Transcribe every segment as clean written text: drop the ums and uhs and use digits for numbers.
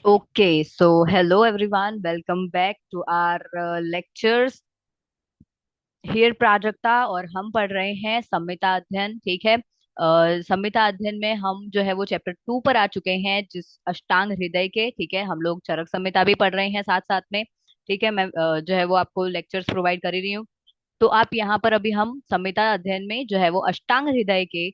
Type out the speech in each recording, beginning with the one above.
Okay, so hello everyone, welcome back to our lectures. Here Prajakta और हम पढ़ रहे हैं संहिता अध्ययन। ठीक है। संहिता अध्ययन में हम जो है वो चैप्टर 2 पर आ चुके हैं, जिस अष्टांग हृदय के। ठीक है, हम लोग चरक संहिता भी पढ़ रहे हैं साथ साथ में। ठीक है, मैं जो है वो आपको लेक्चर्स प्रोवाइड कर ही रही हूँ। तो आप यहाँ पर अभी हम संहिता अध्ययन में जो है वो अष्टांग हृदय के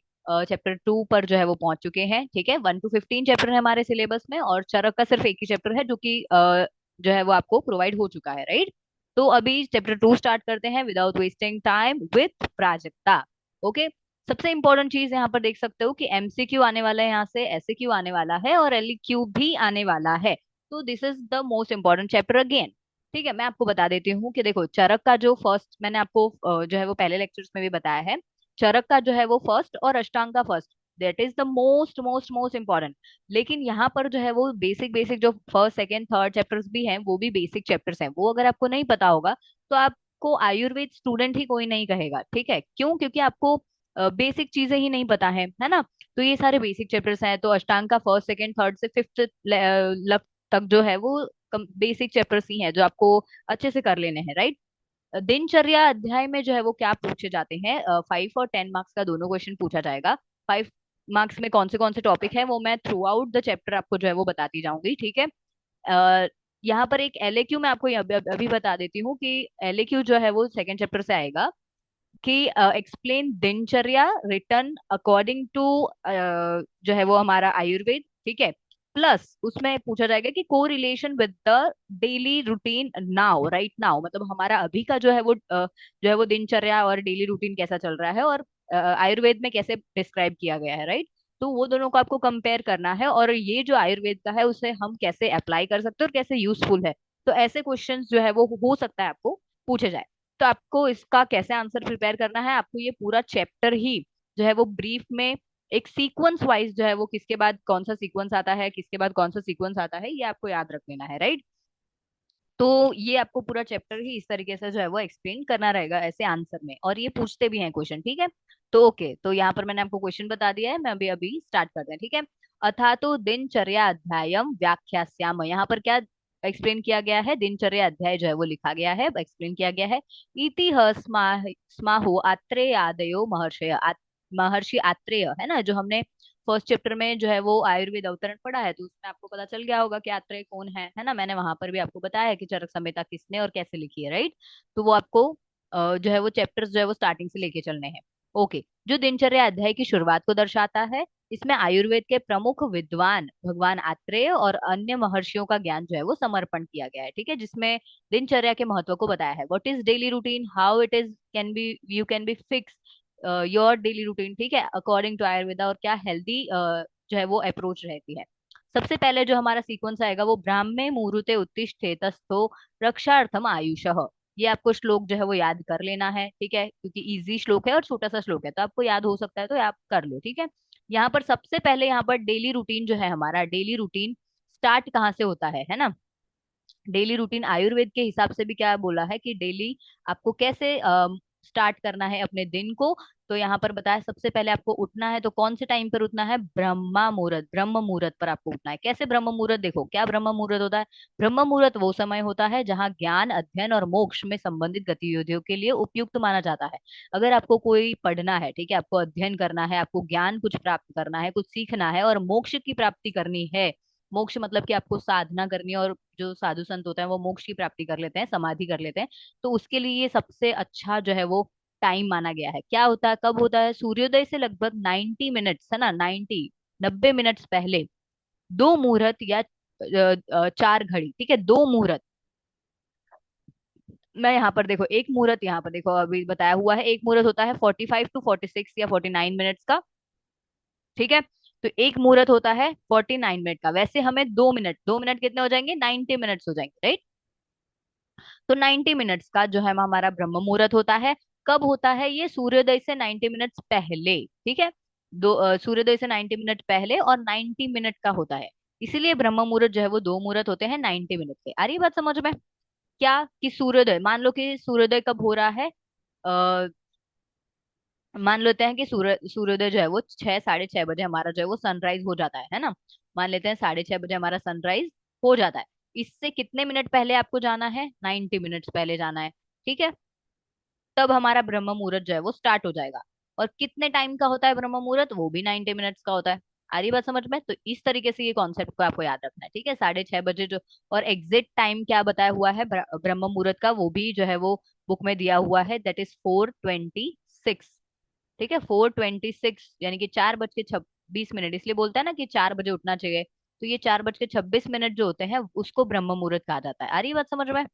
चैप्टर 2 पर जो है वो पहुंच चुके हैं। ठीक है, 1 to 15 चैप्टर है हमारे सिलेबस में, और चरक का सिर्फ एक ही चैप्टर है जो कि जो है वो आपको प्रोवाइड हो चुका है, राइट। तो अभी चैप्टर 2 स्टार्ट करते हैं without wasting time with Prajakta. Okay. सबसे इंपॉर्टेंट चीज यहाँ पर देख सकते हो कि एमसीक्यू आने वाला है, यहाँ से एसएक्यू आने वाला है, और एलक्यू भी आने वाला है। तो this is the most important chapter again. ठीक है, मैं आपको बता देती हूँ कि देखो, चरक का जो फर्स्ट मैंने आपको जो है वो पहले लेक्चर्स में भी बताया है। चरक का जो है वो फर्स्ट और अष्टांग का first, that is the most most most important. लेकिन यहाँ पर जो है वो बेसिक बेसिक जो फर्स्ट सेकंड थर्ड चैप्टर्स भी हैं, वो भी बेसिक चैप्टर्स हैं। वो अगर आपको नहीं पता होगा तो आपको आयुर्वेद स्टूडेंट ही कोई नहीं कहेगा। ठीक है, क्यों? क्योंकि आपको बेसिक चीजें ही नहीं पता है ना। तो ये सारे बेसिक चैप्टर्स हैं। तो अष्टांग का फर्स्ट सेकंड थर्ड से फिफ्थ तक जो है वो बेसिक चैप्टर्स ही हैं जो आपको अच्छे से कर लेने हैं, राइट। दिनचर्या अध्याय में जो है वो क्या पूछे जाते हैं, 5 और 10 मार्क्स का दोनों क्वेश्चन पूछा जाएगा। 5 मार्क्स में कौन से टॉपिक है वो मैं थ्रू आउट द चैप्टर आपको जो है वो बताती जाऊंगी। ठीक है। अ, यहाँ पर एक एलएक्यू मैं आपको अभी अभी बता देती हूँ कि एलएक्यू जो है वो सेकंड चैप्टर से आएगा कि एक्सप्लेन दिनचर्या रिटर्न अकॉर्डिंग टू जो है वो हमारा आयुर्वेद। ठीक है। प्लस उसमें पूछा जाएगा कि को relation with the daily routine now, right now, मतलब हमारा अभी का जो है वो जो है वो दिनचर्या और डेली रूटीन कैसा चल रहा है, और आयुर्वेद में कैसे डिस्क्राइब किया गया है, राइट। तो वो दोनों को आपको कंपेयर करना है, और ये जो आयुर्वेद का है उसे हम कैसे अप्लाई कर सकते हैं और कैसे यूजफुल है। तो ऐसे क्वेश्चंस जो है वो हो सकता है आपको पूछे जाए। तो आपको इसका कैसे आंसर प्रिपेयर करना है, आपको ये पूरा चैप्टर ही जो है वो ब्रीफ में एक सीक्वेंस वाइज जो है वो किसके बाद कौन सा सीक्वेंस आता है, किसके बाद कौन सा सीक्वेंस आता है, ये आपको याद रख लेना है, राइट। तो ये आपको पूरा चैप्टर ही इस तरीके से जो है वो एक्सप्लेन करना रहेगा ऐसे आंसर में, और ये पूछते भी हैं क्वेश्चन। ठीक है। तो ओके, तो यहाँ पर मैंने आपको क्वेश्चन बता दिया है, मैं अभी अभी स्टार्ट करते हैं। ठीक है। अथा तो दिनचर्या अध्यायम व्याख्यास्याम, यहाँ पर क्या एक्सप्लेन किया गया है, दिनचर्या अध्याय जो है वो लिखा गया है, एक्सप्लेन किया गया है। इति स्माहो आत्रेय आदयो महर्षय महर्षि आत्रेय है ना, जो हमने फर्स्ट चैप्टर में जो है वो आयुर्वेद अवतरण पढ़ा है, तो उसमें आपको पता चल गया होगा कि आत्रेय कौन है ना। मैंने वहां पर भी आपको बताया है कि चरक संहिता किसने और कैसे लिखी है, राइट। तो वो आपको जो है वो चैप्टर्स जो है वो स्टार्टिंग से लेके चलने हैं। ओके। जो दिनचर्या अध्याय की शुरुआत को दर्शाता है, इसमें आयुर्वेद के प्रमुख विद्वान भगवान आत्रेय और अन्य महर्षियों का ज्ञान जो है वो समर्पण किया गया है। ठीक है, जिसमें दिनचर्या के महत्व को बताया है। What is daily routine, how it is can be you can be fix your daily routine. ठीक है, अकॉर्डिंग टू आयुर्वेदा, और क्या हेल्दी जो है वो अप्रोच रहती है। सबसे पहले जो हमारा सीक्वेंस आएगा वो ब्राह्मे मुहूर्ते उत्तिष्ठे तस्थो रक्षार्थम आयुषः। ये आपको श्लोक जो है वो याद कर लेना है। ठीक है, क्योंकि इजी श्लोक है और छोटा सा श्लोक है, तो आपको याद हो सकता है, तो आप कर लो। ठीक है। यहाँ पर सबसे पहले यहाँ पर डेली रूटीन जो है, हमारा डेली रूटीन स्टार्ट कहाँ से होता है ना। डेली रूटीन आयुर्वेद के हिसाब से भी क्या बोला है कि डेली आपको कैसे स्टार्ट करना है अपने दिन को। तो यहाँ पर बताया सबसे पहले आपको उठना है, तो कौन से टाइम पर उठना है, ब्रह्मा मुहूर्त, ब्रह्म मुहूर्त पर आपको उठना है। कैसे ब्रह्म मुहूर्त, देखो क्या ब्रह्म मुहूर्त होता है। ब्रह्म मुहूर्त वो समय होता है जहाँ ज्ञान अध्ययन और मोक्ष में संबंधित गतिविधियों के लिए उपयुक्त माना जाता है। अगर आपको कोई पढ़ना है, ठीक है, आपको अध्ययन करना है, आपको ज्ञान कुछ प्राप्त करना है, कुछ सीखना है, और मोक्ष की प्राप्ति करनी है। मोक्ष मतलब कि आपको साधना करनी है, और जो साधु संत होते हैं वो मोक्ष की प्राप्ति कर लेते हैं, समाधि कर लेते हैं। तो उसके लिए ये सबसे अच्छा जो है वो टाइम माना गया है। क्या होता है, कब होता है, सूर्योदय से लगभग 90 मिनट्स है ना, 90 पहले दो मुहूर्त या 4 घड़ी। ठीक है, दो मुहूर्त। मैं यहाँ पर देखो, एक मुहूर्त यहाँ पर देखो अभी बताया हुआ है, एक मुहूर्त होता है 45 to 46 या 49 मिनट्स का। ठीक है। तो एक मुहूर्त होता है 49 मिनट का। वैसे हमें 2 मिनट, 2 मिनट कितने हो जाएंगे, 90 मिनट्स हो जाएंगे, राइट। तो 90 मिनट्स का जो है हमारा ब्रह्म मुहूर्त होता है। कब होता है ये, सूर्योदय से 90 मिनट्स पहले। ठीक है, सूर्योदय से 90 मिनट पहले, और 90 मिनट का होता है। इसीलिए ब्रह्म मुहूर्त जो है वो दो मुहूर्त होते हैं 90 मिनट के। आ रही बात समझ में? क्या कि सूर्योदय, मान लो कि सूर्योदय कब हो रहा है, आ, मान लेते हैं कि सूर्योदय जो है वो 6 साढ़े 6 बजे हमारा जो है वो सनराइज हो जाता है ना। मान लेते हैं 6:30 बजे हमारा सनराइज हो जाता है। इससे कितने मिनट पहले आपको जाना है? 90 मिनट्स पहले जाना है। ठीक है। तब हमारा ब्रह्म मुहूर्त जो है वो स्टार्ट हो जाएगा। और कितने टाइम का होता है ब्रह्म मुहूर्त? वो भी 90 मिनट्स का होता है। आ रही बात समझ में? तो इस तरीके से ये कॉन्सेप्ट को आपको याद रखना है। ठीक है, 6:30 बजे जो। और एग्जैक्ट टाइम क्या बताया हुआ है ब्रह्म मुहूर्त का, वो भी जो है वो बुक में दिया हुआ है, दैट इज 4:26। ठीक है, 4:26 यानी कि 4:26। इसलिए बोलता है ना कि 4 बजे उठना चाहिए। तो ये 4:26 जो होते हैं उसको ब्रह्म मुहूर्त कहा जाता है। आ रही बात समझ में?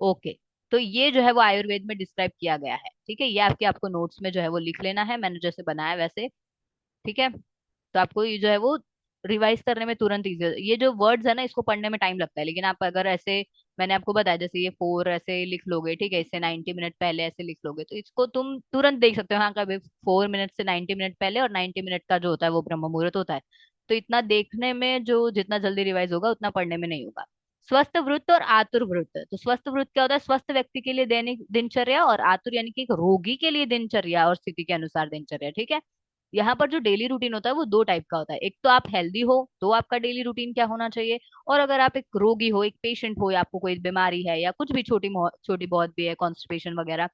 ओके। तो ये जो है वो आयुर्वेद में डिस्क्राइब किया गया है। ठीक है, ये आपको नोट्स में जो है वो लिख लेना है, मैंने जैसे बनाया वैसे। ठीक है। तो आपको ये जो है वो रिवाइज करने में तुरंत इजी, ये जो वर्ड्स है ना इसको पढ़ने में टाइम लगता है, लेकिन आप अगर ऐसे, मैंने आपको बताया जैसे ये 4 ऐसे लिख लोगे, ठीक है, इससे 90 मिनट पहले ऐसे लिख लोगे, तो इसको तुम तुरंत देख सकते हो, हाँ कभी 4 मिनट से 90 मिनट पहले और 90 मिनट का जो होता है वो ब्रह्म मुहूर्त होता है। तो इतना देखने में जो जितना जल्दी रिवाइज होगा उतना पढ़ने में नहीं होगा। स्वस्थ वृत्त और आतुर वृत्त। तो स्वस्थ वृत्त क्या होता है? स्वस्थ व्यक्ति के लिए दैनिक दिनचर्या, और आतुर यानी कि एक रोगी के लिए दिनचर्या और स्थिति के अनुसार दिनचर्या। ठीक है। यहाँ पर जो डेली रूटीन होता है वो दो टाइप का होता है। एक तो आप हेल्दी हो तो आपका डेली रूटीन क्या होना चाहिए, और अगर आप एक रोगी हो, एक पेशेंट हो, या आपको कोई बीमारी है या कुछ भी छोटी बहुत भी है, कॉन्स्टिपेशन वगैरह,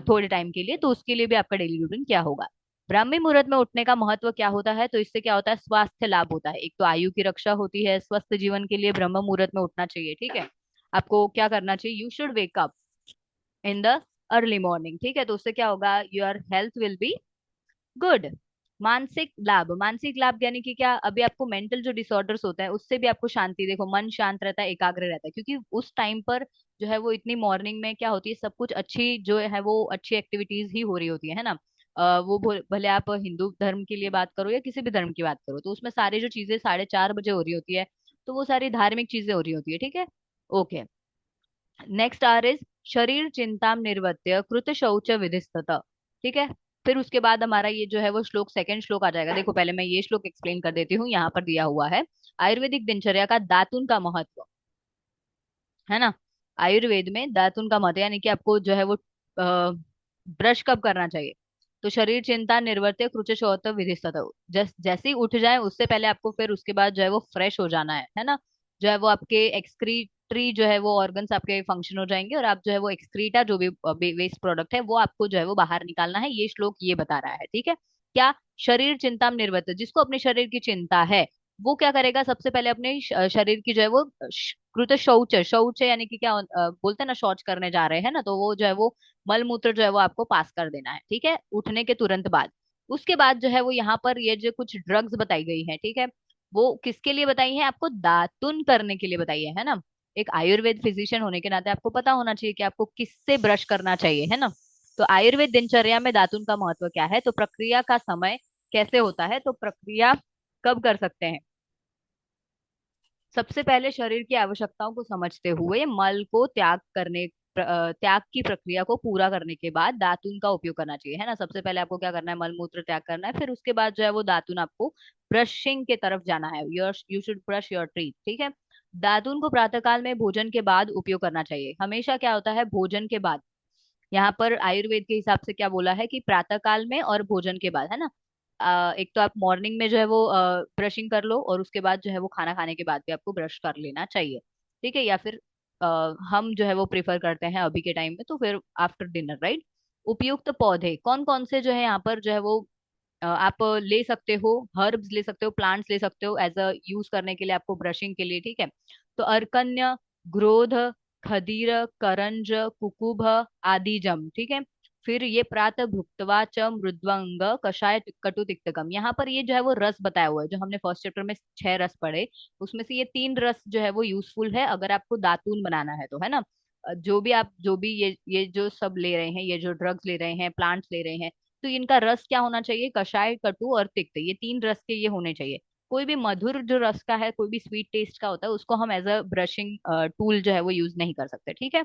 थोड़े टाइम के लिए, तो उसके लिए भी आपका डेली रूटीन क्या होगा। ब्राह्मी मुहूर्त में उठने का महत्व क्या होता है? तो इससे क्या होता है? स्वास्थ्य लाभ होता है। एक तो आयु की रक्षा होती है, स्वस्थ जीवन के लिए ब्रह्म मुहूर्त में उठना चाहिए। ठीक है। आपको क्या करना चाहिए? You should wake up in the early morning. ठीक है, तो उससे क्या होगा? Your health will be good. मानसिक लाभ यानी कि क्या? अभी आपको मेंटल जो डिसऑर्डर्स होता है उससे भी आपको शांति, देखो मन शांत रहता है, एकाग्र रहता है, क्योंकि उस टाइम पर जो है वो इतनी मॉर्निंग में क्या होती है, सब कुछ अच्छी जो है वो अच्छी एक्टिविटीज ही हो रही होती है ना। वो भले आप हिंदू धर्म के लिए बात करो या किसी भी धर्म की बात करो, तो उसमें सारी जो चीजें 4:30 बजे हो रही होती है, तो वो सारी धार्मिक चीजें हो रही होती है। ठीक है। ओके। नेक्स्ट आर इज शरीर चिंताम निर्वर्त्य कृत शौच विधिस्तत। ठीक है। फिर उसके बाद हमारा ये जो है वो श्लोक, सेकंड श्लोक आ जाएगा। देखो पहले मैं ये श्लोक एक्सप्लेन कर देती हूँ, यहाँ पर दिया हुआ है आयुर्वेदिक दिनचर्या का दातुन का महत्व, है ना। आयुर्वेद में दातुन का महत्व यानी कि आपको जो है वो ब्रश कब करना चाहिए। तो शरीर चिंता निवृत्ति कृच शौच विधिस्तत। जैसे ही उठ जाए उससे पहले आपको फिर उसके बाद जो है वो फ्रेश हो जाना है ना। जो है वो आपके एक्सक्रीटरी जो है वो ऑर्गन्स आपके फंक्शन हो जाएंगे, और आप जो है वो एक्सक्रीटा जो भी वेस्ट प्रोडक्ट है वो आपको जो है वो बाहर निकालना है। ये श्लोक ये बता रहा है। ठीक है। क्या? शरीर चिंता निवृत्त, जिसको अपने शरीर की चिंता है वो क्या करेगा? सबसे पहले अपने शरीर की जो है वो कृत शौच, शौच यानी कि क्या बोलते हैं ना, शौच करने जा रहे हैं ना, तो वो जो है वो मल मूत्र जो है वो आपको पास कर देना है। ठीक है, उठने के तुरंत बाद। उसके बाद जो है वो यहाँ पर ये जो कुछ ड्रग्स बताई गई है, ठीक है, वो किसके लिए बताई है? आपको दातुन करने के लिए बताई है ना। एक आयुर्वेद फिजिशियन होने के नाते आपको पता होना चाहिए कि आपको किससे ब्रश करना चाहिए, है ना। तो आयुर्वेद दिनचर्या में दातुन का महत्व क्या है? तो प्रक्रिया का समय कैसे होता है? तो प्रक्रिया कब कर सकते हैं? सबसे पहले शरीर की आवश्यकताओं को समझते हुए मल को त्याग की प्रक्रिया को पूरा करने के बाद दातून का उपयोग करना चाहिए, है ना। सबसे पहले आपको क्या करना है? मल मूत्र त्याग करना है, फिर उसके बाद जो है वो दातून आपको ब्रशिंग के तरफ जाना है। You should brush your teeth. ठीक है। दातून को प्रातःकाल में भोजन के बाद उपयोग करना चाहिए। हमेशा क्या होता है? भोजन के बाद। यहाँ पर आयुर्वेद के हिसाब से क्या बोला है कि प्रातः काल में और भोजन के बाद, है ना। एक तो आप मॉर्निंग में जो है वो ब्रशिंग कर लो, और उसके बाद जो है वो खाना खाने के बाद भी आपको ब्रश कर लेना चाहिए। ठीक है, या फिर हम जो है वो प्रिफर करते हैं अभी के टाइम में तो फिर आफ्टर डिनर, राइट। उपयुक्त पौधे कौन कौन से जो है यहाँ पर जो है वो आप ले सकते हो, हर्ब्स ले सकते हो, प्लांट्स ले सकते हो एज अ यूज करने के लिए आपको ब्रशिंग के लिए। ठीक है। तो अर्कन्य, ग्रोध, खदीर, करंज, कुकुभ, आदिजम। ठीक है। फिर ये प्रातः भुक्तवा च मृद्वंग कषाय कटु तिक्तकम। यहाँ पर ये जो है वो रस बताया हुआ है, जो हमने फर्स्ट चैप्टर में 6 रस पढ़े, उसमें से ये 3 रस जो है वो यूजफुल है अगर आपको दातून बनाना है तो, है ना। जो भी ये जो सब ले रहे हैं, ये जो ड्रग्स ले रहे हैं, प्लांट्स ले रहे हैं, तो इनका रस क्या होना चाहिए? कषाय, कटु और तिक्त, ये 3 रस के ये होने चाहिए। कोई भी मधुर जो रस का है, कोई भी स्वीट टेस्ट का होता है, उसको हम एज अ ब्रशिंग टूल जो है वो यूज नहीं कर सकते। ठीक है।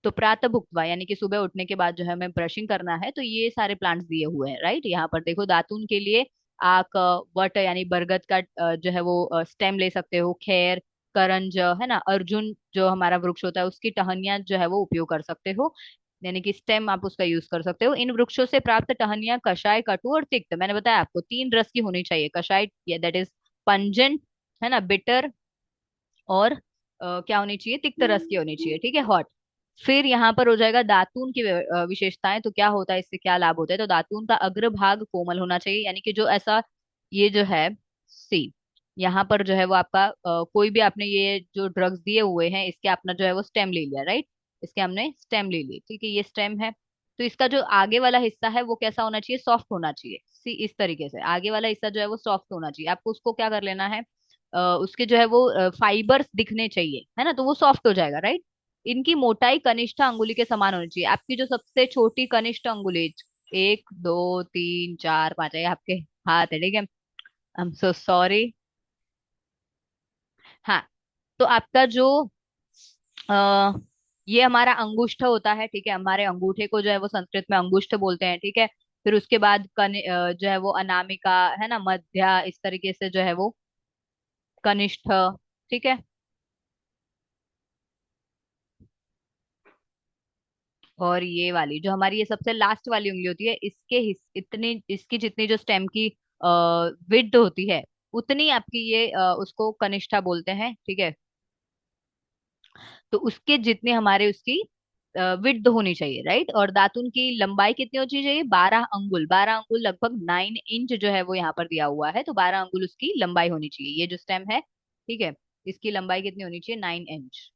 तो प्रातः भुक्तवा यानी कि सुबह उठने के बाद जो है हमें ब्रशिंग करना है, तो ये सारे प्लांट्स दिए हुए हैं, राइट। यहाँ पर देखो दातून के लिए आक, वट यानी बरगद का जो है वो स्टेम ले सकते हो, खैर, करंज, है ना, अर्जुन जो हमारा वृक्ष होता है उसकी टहनियां जो है वो उपयोग कर सकते हो, यानी कि स्टेम आप उसका यूज कर सकते हो। इन वृक्षों से प्राप्त टहनियां कषाय, कटु और तिक्त, मैंने बताया आपको 3 रस की होनी चाहिए। कषाय दैट इज पंजेंट, है ना, बिटर, और क्या होनी चाहिए, तिक्त रस की होनी चाहिए, ठीक है, हॉट। फिर यहाँ पर हो जाएगा दातून की विशेषताएं। तो क्या होता है, इससे क्या लाभ होता है, तो दातून का अग्रभाग कोमल होना चाहिए, यानी कि जो ऐसा ये जो है सी, यहाँ पर जो है वो आपका कोई भी आपने ये जो ड्रग्स दिए हुए हैं इसके अपना जो है वो स्टेम ले लिया, राइट, इसके हमने स्टेम ले ली, ठीक है, ये स्टेम है। तो इसका जो आगे वाला हिस्सा है वो कैसा होना चाहिए, सॉफ्ट होना चाहिए। सी इस तरीके से आगे वाला हिस्सा जो है वो सॉफ्ट होना चाहिए। आपको उसको क्या कर लेना है, उसके जो है वो फाइबर्स दिखने चाहिए, है ना, तो वो सॉफ्ट हो जाएगा, राइट। इनकी मोटाई कनिष्ठ अंगुली के समान होनी चाहिए। आपकी जो सबसे छोटी कनिष्ठ अंगुली, 1 2 3 4 5 है, ये आपके हाथ है, ठीक है। I am so sorry. हाँ, तो आपका जो आ, ये हमारा अंगुष्ठ होता है, ठीक है, हमारे अंगूठे को जो है वो संस्कृत में अंगुष्ठ बोलते हैं, ठीक है। फिर उसके बाद जो है वो अनामिका, है ना, मध्या, इस तरीके से जो है वो कनिष्ठ, ठीक है। और ये वाली जो हमारी ये सबसे लास्ट वाली उंगली होती है, इसके इतनी इसकी जितनी जो स्टेम की विड्थ होती है उतनी आपकी ये उसको कनिष्ठा बोलते हैं, ठीक है। तो उसके जितने हमारे उसकी विड्थ होनी चाहिए, राइट। और दातुन की लंबाई कितनी होनी चाहिए, 12 अंगुल। 12 अंगुल लगभग 9 इंच जो है वो यहाँ पर दिया हुआ है, तो 12 अंगुल उसकी लंबाई होनी चाहिए, ये जो स्टेम है, ठीक है। इसकी लंबाई कितनी होनी चाहिए, 9 इंच,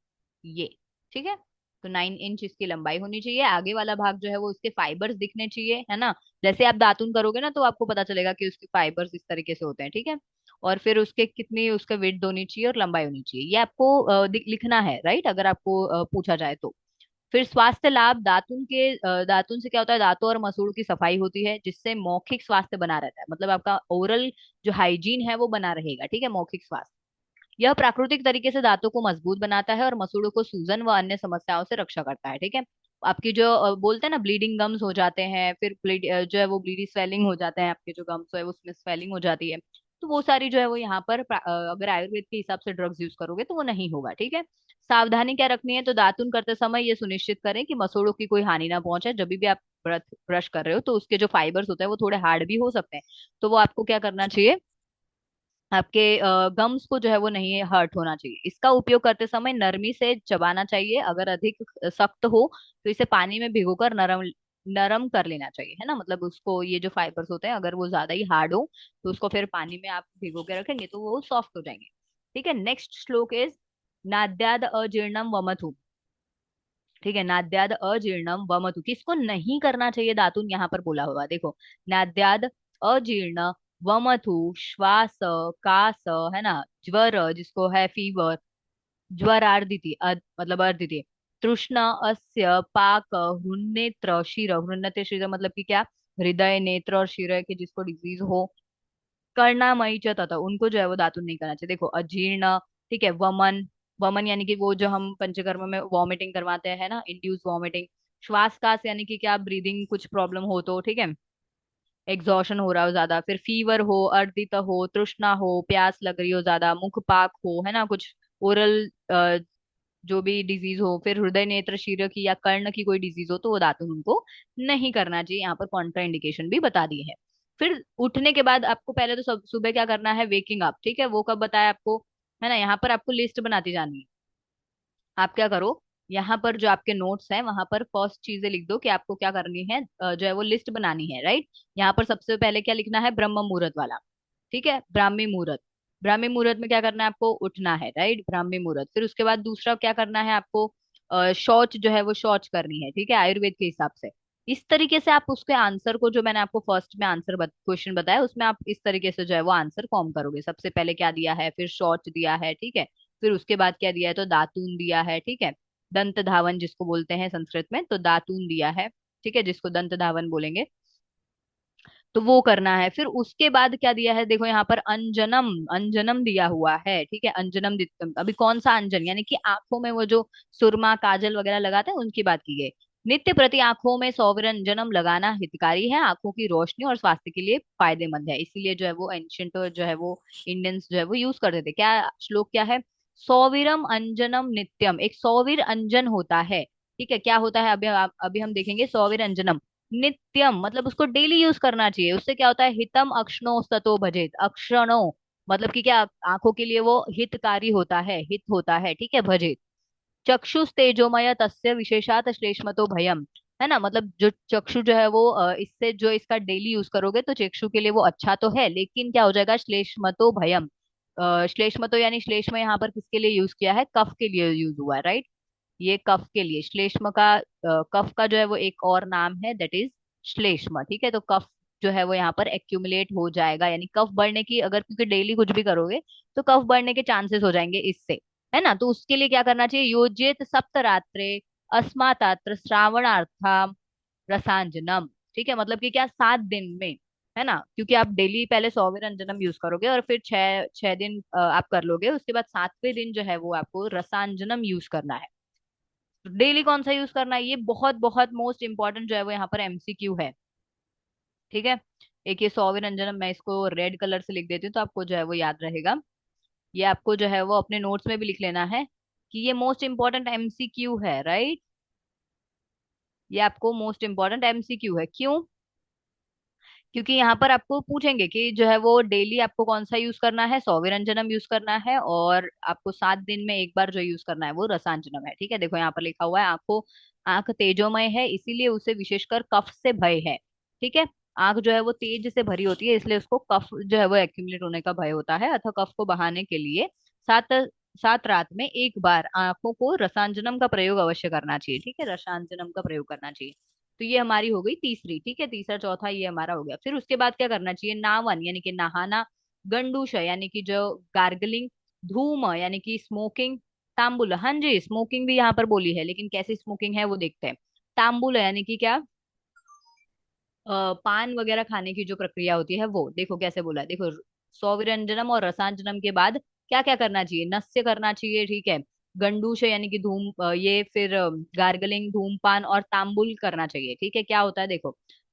ये, ठीक है। तो 9 इंच इसकी लंबाई होनी चाहिए। आगे वाला भाग जो है वो उसके फाइबर्स दिखने चाहिए, है ना। जैसे आप दातुन करोगे ना तो आपको पता चलेगा कि उसके फाइबर्स इस तरीके से होते हैं, ठीक है। और फिर उसके कितनी उसका विड्थ होनी चाहिए और लंबाई होनी चाहिए, ये आपको लिखना है, राइट, अगर आपको पूछा जाए तो। फिर स्वास्थ्य लाभ, दातुन से क्या होता है, दांतों और मसूड़ की सफाई होती है, जिससे मौखिक स्वास्थ्य बना रहता है, मतलब आपका ओरल जो हाइजीन है वो बना रहेगा, ठीक है, मौखिक स्वास्थ्य। यह प्राकृतिक तरीके से दांतों को मजबूत बनाता है और मसूड़ों को सूजन व अन्य समस्याओं से रक्षा करता है, ठीक है। आपकी जो बोलते हैं ना ब्लीडिंग गम्स हो जाते हैं, फिर जो है वो ब्लीडी स्वेलिंग हो जाता है, आपके जो गम्स है उसमें स्वेलिंग हो जाती है, तो वो सारी जो है वो यहाँ पर अगर आयुर्वेद के हिसाब से ड्रग्स यूज करोगे तो वो नहीं होगा, ठीक है। सावधानी क्या रखनी है, तो दातुन करते समय ये सुनिश्चित करें कि मसूड़ों की कोई हानि ना पहुंचे। जब भी आप ब्रश कर रहे हो तो उसके जो फाइबर्स होते हैं वो थोड़े हार्ड भी हो सकते हैं, तो वो आपको क्या करना चाहिए, आपके गम्स को जो है वो नहीं हर्ट होना चाहिए। इसका उपयोग करते समय नरमी से चबाना चाहिए। अगर अधिक सख्त हो तो इसे पानी में भिगोकर नरम नरम कर लेना चाहिए, है ना, मतलब उसको ये जो फाइबर्स होते हैं अगर वो ज्यादा ही हार्ड हो तो उसको फिर पानी में आप भिगो के रखेंगे तो वो सॉफ्ट हो जाएंगे, ठीक है। नेक्स्ट श्लोक इज नाद्याद अजीर्णम वमथु, ठीक है, नाद्याद अजीर्णम वमतु, किसको नहीं करना चाहिए दातुन यहाँ पर बोला हुआ, देखो, नाद्याद अजीर्ण वमथु, श्वास, कास, है ना, ज्वर जिसको है फीवर, ज्वर आर्दिति मतलब अर्दिति, तृष्णा अस्य पाक हृन्नेत्र शिर, हृन्नेत्र शिर मतलब कि क्या, हृदय नेत्र और शिर के जिसको डिजीज हो, कर्णामयी च तथा, उनको जो है वो दातुन नहीं करना चाहिए। देखो, अजीर्ण, ठीक है, वमन, वमन यानी कि वो जो हम पंचकर्म में वॉमिटिंग करवाते हैं ना, इंड्यूस वॉमिटिंग। श्वास कास यानी कि क्या, ब्रीदिंग कुछ प्रॉब्लम हो तो, ठीक है, एग्जॉशन हो रहा हो ज्यादा, फिर फीवर हो, अर्दित हो, तृष्णा हो, प्यास लग रही हो ज्यादा, मुख पाक हो, है ना, कुछ ओरल जो भी डिजीज हो, फिर हृदय नेत्र शीर की या कर्ण की कोई डिजीज हो तो वो दातुन उनको नहीं करना चाहिए। यहाँ पर कॉन्ट्रा इंडिकेशन भी बता दी है। फिर उठने के बाद आपको पहले तो सुबह क्या करना है, वेकिंग अप, ठीक है, वो कब बताया आपको, है ना, यहाँ पर आपको लिस्ट बनाती जानी है। आप क्या करो, यहाँ पर जो आपके नोट्स हैं वहां पर फर्स्ट चीजें लिख दो कि आपको क्या करनी है, जो है वो लिस्ट बनानी है, राइट। यहाँ पर सबसे पहले क्या लिखना है, ब्रह्म मुहूर्त वाला, ठीक है, ब्राह्मी मुहूर्त। ब्राह्मी मुहूर्त में क्या करना है, आपको उठना है, राइट, ब्राह्मी मुहूर्त। फिर उसके बाद दूसरा क्या करना है आपको, शौच जो है वो शौच करनी है, ठीक है, आयुर्वेद के हिसाब से। इस तरीके से आप उसके आंसर को, जो मैंने आपको फर्स्ट में आंसर क्वेश्चन बताया उसमें आप इस तरीके से जो है वो आंसर फॉर्म करोगे। सबसे पहले क्या दिया है, फिर शौच दिया है, ठीक है, फिर उसके बाद क्या दिया है, तो दातून दिया है, ठीक है, दंत धावन जिसको बोलते हैं संस्कृत में, तो दातून दिया है, ठीक है, जिसको दंत धावन बोलेंगे, तो वो करना है। फिर उसके बाद क्या दिया है, देखो यहाँ पर अंजनम, अंजनम दिया हुआ है, ठीक है, अंजनम अभी कौन सा अंजन, यानी कि आंखों में वो जो सुरमा काजल वगैरह लगाते हैं उनकी बात की गई। नित्य प्रति आंखों में सौवरंजनम लगाना हितकारी है, आंखों की रोशनी और स्वास्थ्य के लिए फायदेमंद है, इसीलिए जो है वो एंशियंट जो है वो इंडियंस जो है वो यूज करते थे। क्या श्लोक क्या है, सौविरम अंजनम नित्यम, एक सौवीर अंजन होता है, ठीक है, क्या होता है, अभी हम देखेंगे, सौवीर अंजनम नित्यम मतलब उसको डेली यूज करना चाहिए। उससे क्या होता है, हितम अक्षणो सतो भजेत, अक्षणों मतलब कि क्या, आंखों के लिए वो हितकारी होता है, हित होता है, ठीक है, भजित। चक्षुष तेजोमय तस्य विशेषात श्लेष्मतो भयम, है ना, मतलब जो चक्षु जो है वो इससे जो इसका डेली यूज करोगे तो चक्षु के लिए वो अच्छा तो है, लेकिन क्या हो जाएगा, श्लेष्मतो भयम। श्लेष्मतो यानी श्लेष्म यहाँ पर किसके लिए यूज किया है, कफ के लिए यूज हुआ है, राइट। ये कफ के लिए, श्लेष्म का कफ का जो है वो एक और नाम है, दैट इज श्लेष्म, ठीक है। तो कफ जो है वो यहाँ पर एक्यूमुलेट हो जाएगा, यानी कफ बढ़ने की, अगर क्योंकि डेली कुछ भी करोगे तो कफ बढ़ने के चांसेस हो जाएंगे इससे, है ना। तो उसके लिए क्या करना चाहिए, योजित सप्तरात्रे अस्मातात्र श्रावणार्थम रसांजनम, ठीक है, मतलब कि क्या, 7 दिन में, है ना, क्योंकि आप डेली पहले सौविरंजनम यूज करोगे और फिर छह छह दिन आप कर लोगे, उसके बाद 7वें दिन जो है वो आपको रसांजनम यूज करना है। डेली कौन सा यूज करना है, ये बहुत बहुत मोस्ट इंपॉर्टेंट जो है वो यहाँ पर एमसीक्यू है, ठीक है। एक ये सौविरंजनम, मैं इसको रेड कलर से लिख देती हूँ तो आपको जो है वो याद रहेगा। ये आपको जो है वो अपने नोट्स में भी लिख लेना है कि ये मोस्ट इंपॉर्टेंट एमसीक्यू है, राइट। ये आपको मोस्ट इंपॉर्टेंट एमसीक्यू है, क्यों, क्योंकि यहाँ पर आपको पूछेंगे कि जो है वो डेली आपको कौन सा यूज करना है, सौविरंजनम यूज करना है, और आपको 7 दिन में एक बार जो यूज करना है वो रसांजनम है, ठीक है। देखो यहाँ पर लिखा हुआ है, आंखों, आंख तेजोमय है इसीलिए उसे विशेषकर कफ से भय है, ठीक है। आंख जो है वो तेज से भरी होती है इसलिए उसको कफ जो है वो एक्यूमुलेट होने का भय होता है, अतः कफ को बहाने के लिए सात 7 रात में एक बार आंखों को रसांजनम का प्रयोग अवश्य करना चाहिए, ठीक है, रसांजनम का प्रयोग करना चाहिए। तो ये हमारी हो गई तीसरी, ठीक है, तीसरा चौथा ये हमारा हो गया। फिर उसके बाद क्या करना चाहिए, नावन यानी कि नहाना, गंडूश यानी कि जो गार्गलिंग, धूम यानी कि स्मोकिंग, तांबुल, हाँ जी, स्मोकिंग भी यहाँ पर बोली है, लेकिन कैसी स्मोकिंग है वो देखते हैं। तांबुल यानी कि क्या, पान वगैरह खाने की जो प्रक्रिया होती है वो, देखो कैसे बोला है, देखो, सौविरंजनम और रसांजनम के बाद क्या क्या करना चाहिए, नस्य करना चाहिए, ठीक है, गंडूश यानी कि धूम, ये फिर गार्गलिंग, धूमपान और तांबुल करना चाहिए, ठीक है। क्या होता है देखो,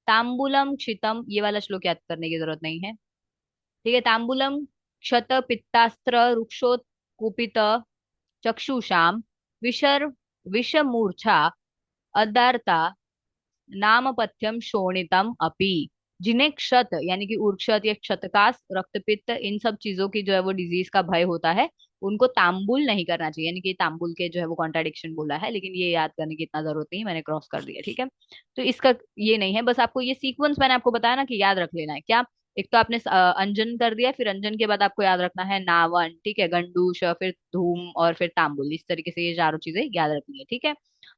तांबुलम क्षितम, ये वाला श्लोक याद करने की जरूरत नहीं है, ठीक है। तांबुलम क्षत पित्तास्त्र रुक्षोत कुपित चक्षुषाम विशर विषमूर्छा अदारता नामपथ्यम शोणितम अपि, जिन्हें क्षत यानी कि उर्क्षत या क्षतकास, रक्तपित्त, इन सब चीजों की जो है वो डिजीज का भय होता है, उनको तांबुल नहीं करना चाहिए, यानी कि तांबुल के जो है वो कॉन्ट्राडिक्शन बोला है, लेकिन ये याद करने की इतना जरूरत नहीं है, मैंने क्रॉस कर दिया, ठीक है। तो इसका ये नहीं है, बस आपको ये सीक्वेंस मैंने आपको बताया ना कि याद रख लेना है क्या। एक तो आपने अंजन कर दिया, फिर अंजन के बाद आपको याद रखना है नावन, ठीक है, गंडूश, और फिर धूम, और फिर तांबुल, इस तरीके से ये चारों चीजें याद रखनी है, ठीक है।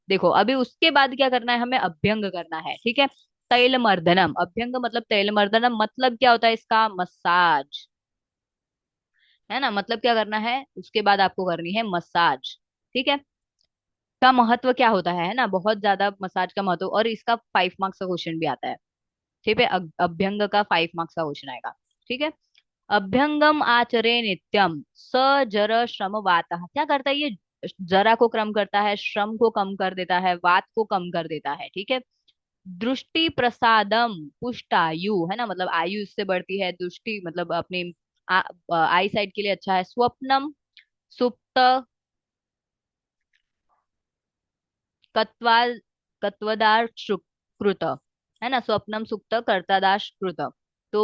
देखो अभी उसके बाद क्या करना है, हमें अभ्यंग करना है, ठीक है। तैल मर्दनम, अभ्यंग मतलब तैल मर्दनम, मतलब क्या होता है इसका, मसाज, है ना, मतलब क्या करना है, उसके बाद आपको करनी है मसाज, ठीक है। का महत्व क्या होता है ना, बहुत ज्यादा मसाज का महत्व, और इसका 5 मार्क्स का क्वेश्चन भी आता है, ठीक है। अभ्यंग का 5 मार्क्स का क्वेश्चन आएगा, ठीक है। अभ्यंगम आचरे नित्यम स जर श्रम वातः, क्या करता है ये, जरा को कम करता है, श्रम को कम कर देता है, वात को कम कर देता है, ठीक है। दृष्टि प्रसादम पुष्टायु, है ना, मतलब आयु इससे बढ़ती है, दृष्टि मतलब अपनी आई साइड के लिए अच्छा है। स्वप्नम सुप्त कत्वा कत्वदार कृत, है ना, स्वप्नम सुप्त कर्तादाश कृत। तो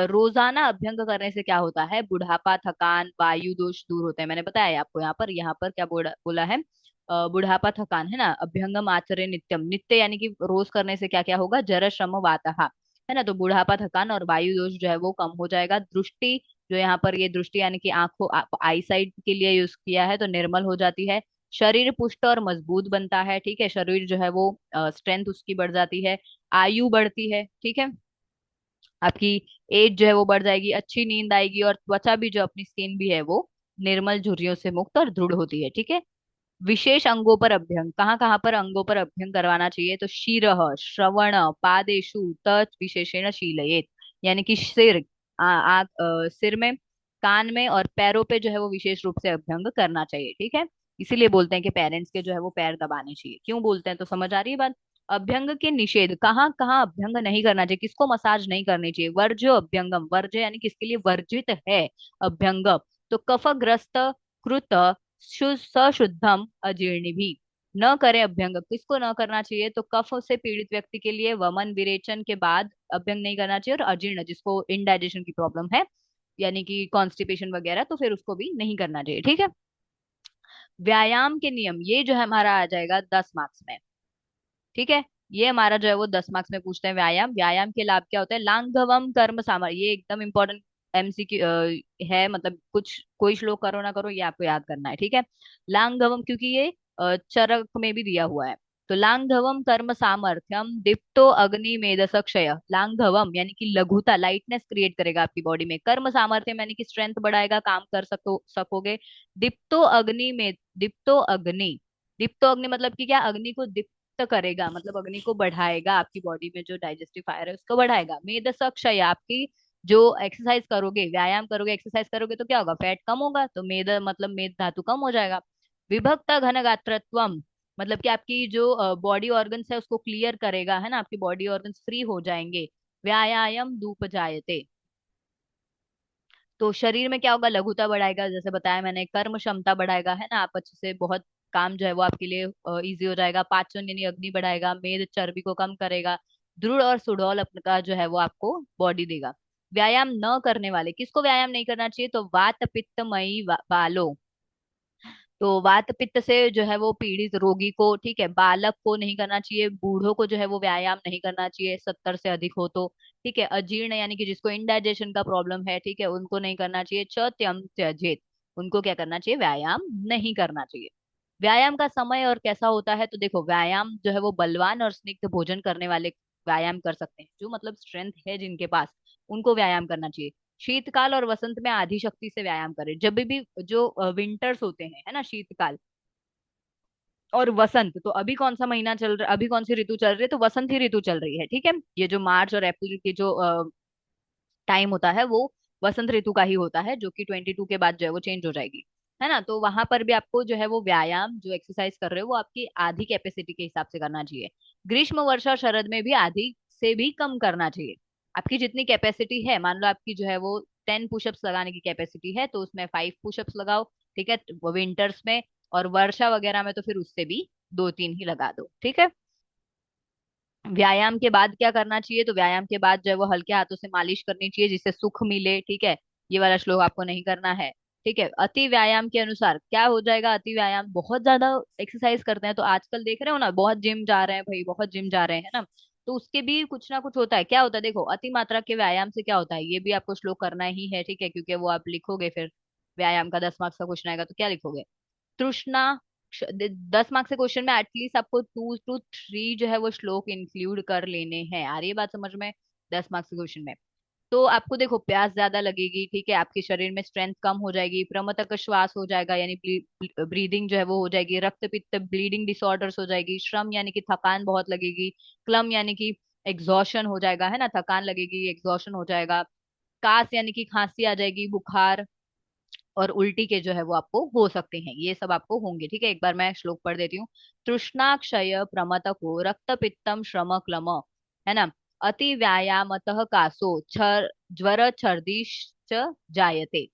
रोजाना अभ्यंग करने से क्या होता है, बुढ़ापा, थकान, वायु दोष दूर होते हैं, मैंने बताया आपको, यहाँ पर क्या बोला है, बुढ़ापा, थकान, है ना, अभ्यंगम आचरे नित्यम, नित्य यानी कि रोज करने से क्या क्या होगा, जर श्रम वातः, है ना, तो बुढ़ापा, थकान और वायु दोष जो है वो कम हो जाएगा। दृष्टि, जो यहाँ पर ये दृष्टि यानी कि आंखों, आई साइड के लिए यूज किया है, तो निर्मल हो जाती है। शरीर पुष्ट और मजबूत बनता है, ठीक है, शरीर जो है वो स्ट्रेंथ उसकी बढ़ जाती है। आयु बढ़ती है, ठीक है, आपकी एज जो है वो बढ़ जाएगी, अच्छी नींद आएगी, और त्वचा भी, जो अपनी स्किन भी है वो निर्मल झुर्रियों से मुक्त और दृढ़ होती है, ठीक है। विशेष अंगों पर अभ्यंग, कहाँ कहाँ पर अंगों पर अभ्यंग करवाना चाहिए, तो शिरः श्रवण पादेषु तत् विशेषेण शीलयेत, यानी कि सिर, सिर में, कान में और पैरों पे जो है वो विशेष रूप से अभ्यंग करना चाहिए, ठीक है। इसीलिए बोलते हैं कि पेरेंट्स के जो है वो पैर दबाने चाहिए, क्यों बोलते हैं, तो समझ आ रही है बात। अभ्यंग के निषेध, कहाँ कहाँ अभ्यंग नहीं करना चाहिए, किसको मसाज नहीं करनी चाहिए, वर्ज्य अभ्यंगम, वर्ज्य यानी किसके लिए वर्जित है अभ्यंग, तो कफग्रस्त कृत सशुद्धम अजीर्ण भी, न करें अभ्यंग, किसको न करना चाहिए, तो कफ से पीड़ित व्यक्ति के लिए वमन विरेचन के बाद अभ्यंग नहीं करना चाहिए, और अजीर्ण जिसको इनडाइजेशन की प्रॉब्लम है यानी कि कॉन्स्टिपेशन वगैरह, तो फिर उसको भी नहीं करना चाहिए। ठीक है। व्यायाम के नियम, ये जो है हमारा आ जाएगा 10 मार्क्स में। ठीक है। ये हमारा जो है वो 10 मार्क्स में पूछते हैं। व्यायाम, व्यायाम के लाभ क्या होते हैं? लांघवम कर्म सामर्थ्य, ये एकदम इंपॉर्टेंट एमसीक्यू है, मतलब कुछ कोई श्लोक करो ना करो ये आपको याद करना है। ठीक है। लांघवम, क्योंकि ये चरक में भी दिया हुआ है। तो लांघवम कर्म सामर्थ्यम दीप्तो अग्नि मेदस क्षय। लांघवम यानी कि लघुता, लाइटनेस क्रिएट करेगा आपकी बॉडी में। कर्म सामर्थ्य यानी कि स्ट्रेंथ बढ़ाएगा, काम कर सकोगे। दीप्तो अग्नि में, दीप्तो अग्नि, दीप्तो अग्नि मतलब कि क्या? अग्नि को दीप्त करेगा, मतलब अग्नि को बढ़ाएगा, आपकी बॉडी में जो डाइजेस्टिव फायर है उसको बढ़ाएगा। मेद क्षय, आपकी जो एक्सरसाइज करोगे, व्यायाम करोगे, एक्सरसाइज करोगे तो क्या होगा? फैट कम होगा, तो मेद मतलब मेद धातु कम हो जाएगा। विभक्त घन गात्रत्वम, मतलब कि आपकी जो बॉडी ऑर्गन्स है उसको क्लियर करेगा, है ना, आपकी बॉडी ऑर्गन्स फ्री हो जाएंगे। व्यायाम धूप जायते, तो शरीर में क्या होगा? लघुता बढ़ाएगा, जैसे बताया मैंने। कर्म क्षमता बढ़ाएगा, है ना, आप अच्छे से बहुत काम जो है वो आपके लिए इजी हो जाएगा। पाचन यानी अग्नि बढ़ाएगा। मेद चर्बी को कम करेगा। दृढ़ और सुडौल अपना जो है वो आपको बॉडी देगा। व्यायाम न करने वाले, किसको व्यायाम नहीं करना चाहिए? तो वात पित्तमयी बालो, तो वात पित्त से जो है वो पीड़ित रोगी को, ठीक है, बालक को नहीं करना चाहिए। बूढ़ों को जो है वो व्यायाम नहीं करना चाहिए 70 से अधिक हो तो। ठीक है। अजीर्ण यानी कि जिसको इंडाइजेशन का प्रॉब्लम है, ठीक है, उनको नहीं करना चाहिए। च त्यम त्यजेत, उनको क्या करना चाहिए? व्यायाम नहीं करना चाहिए। व्यायाम का समय और कैसा होता है? तो देखो, व्यायाम जो है वो बलवान और स्निग्ध भोजन करने वाले व्यायाम कर सकते हैं, जो मतलब स्ट्रेंथ है जिनके पास, उनको व्यायाम करना चाहिए। शीतकाल और वसंत में आधी शक्ति से व्यायाम करें। जब भी जो विंटर्स होते हैं, है ना, शीतकाल और वसंत, तो अभी कौन सा महीना चल रहा, अभी कौन सी ऋतु चल रही है? तो वसंत ही ऋतु चल रही है। ठीक है। ये जो मार्च और अप्रैल की जो टाइम होता है वो वसंत ऋतु का ही होता है, जो कि 22 के बाद जो है वो चेंज हो जाएगी, है ना। तो वहां पर भी आपको जो है वो व्यायाम, जो एक्सरसाइज कर रहे हो वो आपकी आधी कैपेसिटी के हिसाब से करना चाहिए। ग्रीष्म वर्षा और शरद में भी आधी से भी कम करना चाहिए। आपकी जितनी कैपेसिटी है, मान लो आपकी जो है वो 10 पुशअप्स लगाने की कैपेसिटी है, तो उसमें 5 पुशअप्स लगाओ। ठीक है, विंटर्स में। और वर्षा वगैरह में तो फिर उससे भी 2-3 ही लगा दो। ठीक है। व्यायाम के बाद क्या करना चाहिए? तो व्यायाम के बाद जो है वो हल्के हाथों से मालिश करनी चाहिए, जिससे सुख मिले। ठीक है। ये वाला श्लोक आपको नहीं करना है। ठीक है। अति व्यायाम के अनुसार क्या हो जाएगा? अति व्यायाम, बहुत ज्यादा एक्सरसाइज करते हैं तो आजकल देख रहे हो ना, बहुत जिम जा रहे हैं भाई, बहुत जिम जा रहे हैं ना, तो उसके भी कुछ ना कुछ होता है। क्या होता है? देखो, अति मात्रा के व्यायाम से क्या होता है, ये भी आपको श्लोक करना ही है। ठीक है, क्योंकि वो आप लिखोगे फिर, व्यायाम का 10 मार्क्स का क्वेश्चन आएगा तो क्या लिखोगे? तृष्णा, 10 मार्क्स के क्वेश्चन में एटलीस्ट आपको 2 to 3 जो है वो श्लोक इंक्लूड कर लेने हैं। आ रही है बात समझ में? 10 मार्क्स के क्वेश्चन में तो आपको देखो प्यास ज्यादा लगेगी, ठीक है, आपके शरीर में स्ट्रेंथ कम हो जाएगी, प्रमतक श्वास हो जाएगा, यानी ब्रीदिंग जो है वो हो जाएगी, रक्त पित्त ब्लीडिंग डिसऑर्डर्स हो जाएगी, श्रम यानी कि थकान बहुत लगेगी, क्लम यानी कि एग्जॉशन हो जाएगा, है ना, थकान लगेगी, एग्जॉशन हो जाएगा, कास यानी कि खांसी आ जाएगी, बुखार और उल्टी के जो है वो आपको हो सकते हैं, ये सब आपको होंगे। ठीक है, एक बार मैं श्लोक पढ़ देती हूँ। तृष्णाक्षय प्रमतको रक्त पित्तम श्रम क्लम, है ना, अति व्यायामतः कासो छर ज्वर छर्दिश जायते।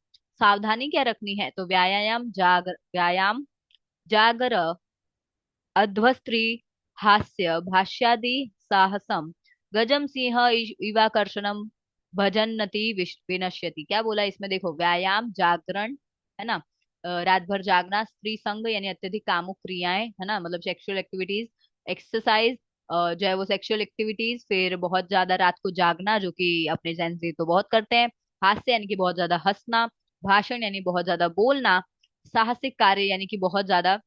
सावधानी क्या रखनी है? तो व्यायाम जागर अध्वस्त्री हास्य भाष्यादि साहसम गजम सिंह इवाकर्षणम भजन्नति विनश्यति। क्या बोला इसमें? देखो, व्यायाम, जागरण, है ना, रात भर जागना, स्त्री संग यानी अत्यधिक कामुक क्रियाएं, है ना, मतलब सेक्सुअल एक्टिविटीज, एक्सरसाइज जो है वो सेक्सुअल एक्टिविटीज, फिर बहुत ज्यादा रात को जागना, जो कि अपने जेंस जी तो बहुत करते हैं, हास्य यानी कि बहुत ज्यादा हंसना, भाषण यानी बहुत ज्यादा बोलना, साहसिक कार्य यानी कि बहुत ज्यादा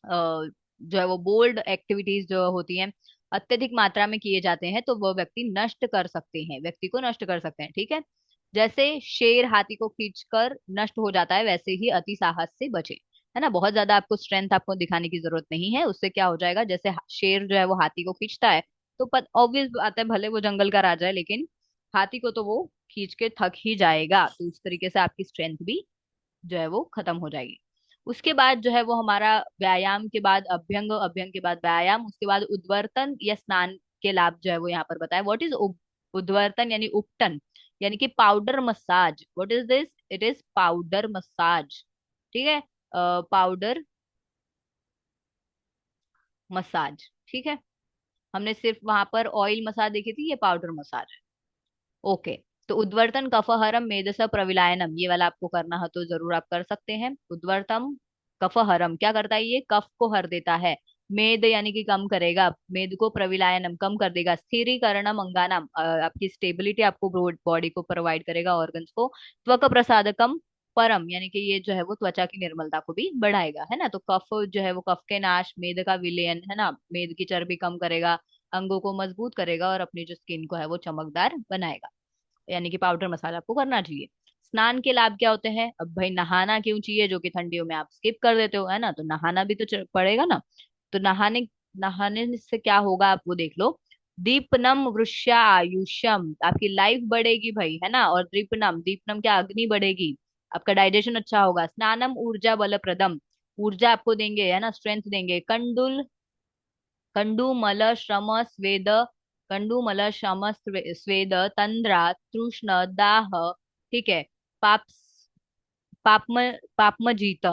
जो है वो बोल्ड एक्टिविटीज जो होती हैं, अत्यधिक मात्रा में किए जाते हैं, तो वो व्यक्ति नष्ट कर सकते हैं, व्यक्ति को नष्ट कर सकते हैं। ठीक है। जैसे शेर हाथी को खींचकर नष्ट हो जाता है, वैसे ही अति साहस से बचे, है ना। बहुत ज्यादा आपको स्ट्रेंथ आपको दिखाने की जरूरत नहीं है, उससे क्या हो जाएगा, जैसे शेर जो है वो हाथी को खींचता है, तो ऑब्वियस बात है, भले वो जंगल का राजा है, लेकिन हाथी को तो वो खींच के थक ही जाएगा, तो इस तरीके से आपकी स्ट्रेंथ भी जो है वो खत्म हो जाएगी। उसके बाद जो है वो हमारा व्यायाम के बाद अभ्यंग, अभ्यंग के बाद व्यायाम, उसके बाद उद्वर्तन या स्नान के लाभ जो है वो यहाँ पर बताया। व्हाट इज उद्वर्तन? यानी उपटन, यानी कि powder massage. What is this? It is powder massage. ठीक है, पाउडर मसाज। ठीक है, हमने सिर्फ वहां पर ऑयल मसाज देखी थी, ये पाउडर मसाज है। ओके। तो उद्वर्तन कफहरम मेदस प्रविलायनम, ये वाला आपको करना है तो जरूर आप कर सकते हैं। उद्वर्तम कफहरम क्या करता है, ये कफ को हर देता है। मेद यानी कि कम करेगा, मेद को प्रविलायनम कम कर देगा। स्थिरीकरणम अंगानाम, आपकी स्टेबिलिटी आपको बॉडी को प्रोवाइड करेगा, ऑर्गन्स को। त्वक प्रसादकम परम, यानी कि ये जो है वो त्वचा की निर्मलता को भी बढ़ाएगा, है ना। तो कफ जो है वो कफ के नाश, मेद का विलयन, है ना, मेद की चर्बी कम करेगा, अंगों को मजबूत करेगा और अपनी जो स्किन को है वो चमकदार बनाएगा। यानी कि पाउडर मसाला आपको करना चाहिए। स्नान के लाभ क्या होते हैं, अब भाई नहाना क्यों चाहिए, जो कि ठंडियों में आप स्किप कर देते हो, है ना, तो नहाना भी तो पड़ेगा ना। तो नहाने नहाने से क्या होगा आप वो देख लो। दीपनम वृष्या आयुष्यम, आपकी लाइफ बढ़ेगी भाई, है ना। और दीपनम, दीपनम क्या, अग्नि बढ़ेगी, आपका डाइजेशन अच्छा होगा। स्नानम ऊर्जा बल प्रदम, ऊर्जा आपको देंगे, है ना, स्ट्रेंथ देंगे। कंडुल कंडुमल श्रम स्वेद, कंडुमल श्रम स्वेद तंद्रा तृष्ण दाह, ठीक है। पाप पापम पापम जीत,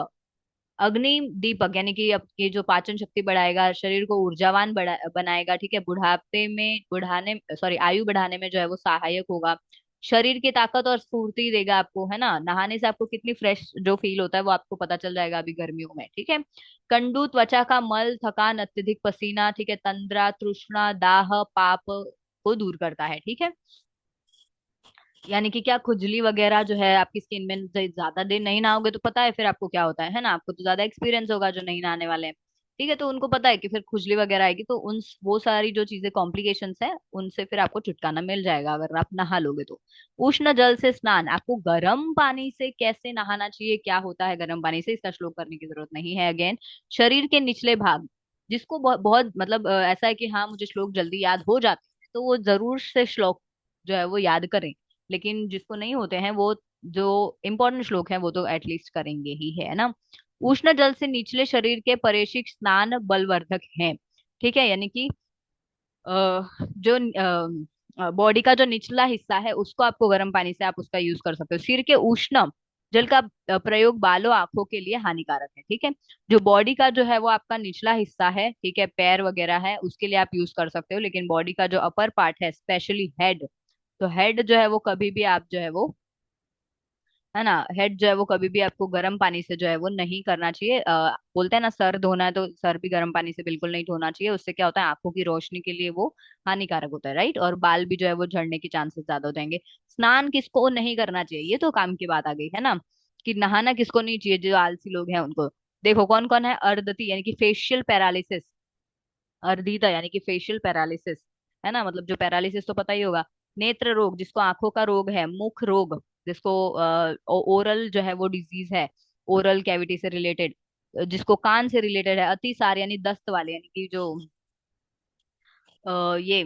अग्नि दीपक यानी कि आपकी जो पाचन शक्ति बढ़ाएगा, शरीर को ऊर्जावान बनाएगा, ठीक है। बुढ़ापे में बढ़ाने सॉरी आयु बढ़ाने में जो है वो सहायक होगा। शरीर की ताकत और स्फूर्ति देगा आपको, है ना। नहाने से आपको कितनी फ्रेश जो फील होता है वो आपको पता चल जाएगा अभी गर्मियों में, ठीक है। कंडू त्वचा का मल, थकान, अत्यधिक पसीना, ठीक है। तंद्रा तृष्णा दाह पाप को दूर करता है, ठीक है। यानी कि क्या, खुजली वगैरह जो है आपकी स्किन में ज्यादा देर नहीं नहाओगे तो पता है फिर आपको क्या होता है ना। आपको तो ज्यादा एक्सपीरियंस होगा जो नहीं नहाने वाले हैं, ठीक है। तो उनको पता है कि फिर खुजली वगैरह आएगी, तो उन वो सारी जो चीजें कॉम्प्लिकेशंस है उनसे फिर आपको छुटकारा मिल जाएगा अगर आप नहा लोगे तो। उष्ण जल से स्नान, आपको गर्म पानी से कैसे नहाना चाहिए, क्या होता है गर्म पानी से, इसका श्लोक करने की जरूरत नहीं है। अगेन, शरीर के निचले भाग, जिसको बहुत मतलब ऐसा है कि हाँ मुझे श्लोक जल्दी याद हो जाते हैं तो वो जरूर से श्लोक जो है वो याद करें। लेकिन जिसको नहीं होते हैं वो जो इंपॉर्टेंट श्लोक हैं वो तो एटलीस्ट करेंगे ही, है ना। उष्ण जल से निचले शरीर के परेशिक स्नान बलवर्धक हैं, ठीक है। यानी कि जो बॉडी का जो निचला हिस्सा है उसको आपको गर्म पानी से आप उसका यूज कर सकते हो। सिर के उष्ण जल का प्रयोग बालों आंखों के लिए हानिकारक है, ठीक है। जो बॉडी का जो है वो आपका निचला हिस्सा है, ठीक है, पैर वगैरह है, उसके लिए आप यूज कर सकते हो। लेकिन बॉडी का जो अपर पार्ट है, स्पेशली हेड, तो हेड जो है वो कभी भी आप जो है वो, है ना, हेड जो है वो कभी भी आपको गर्म पानी से जो है वो नहीं करना चाहिए। बोलते हैं ना सर धोना है तो सर भी गर्म पानी से बिल्कुल नहीं धोना चाहिए, उससे क्या होता है आंखों की रोशनी के लिए वो हानिकारक होता है, राइट। और बाल भी जो है वो झड़ने के चांसेस ज्यादा हो जाएंगे। स्नान किसको नहीं करना चाहिए, ये तो काम की बात आ गई, है ना। कि नहाना किसको नहीं चाहिए, जो आलसी लोग हैं उनको। देखो कौन कौन है, अर्दती यानी कि फेशियल पैरालिसिस, अर्धीता यानी कि फेशियल पैरालिसिस, है ना, मतलब जो पैरालिसिस तो पता ही होगा। नेत्र रोग, जिसको आंखों का रोग है। मुख रोग, जिसको ओरल जो है वो डिजीज है, ओरल कैविटी से रिलेटेड। जिसको कान से रिलेटेड है। अतिसार यानी दस्त वाले, यानी कि जो ये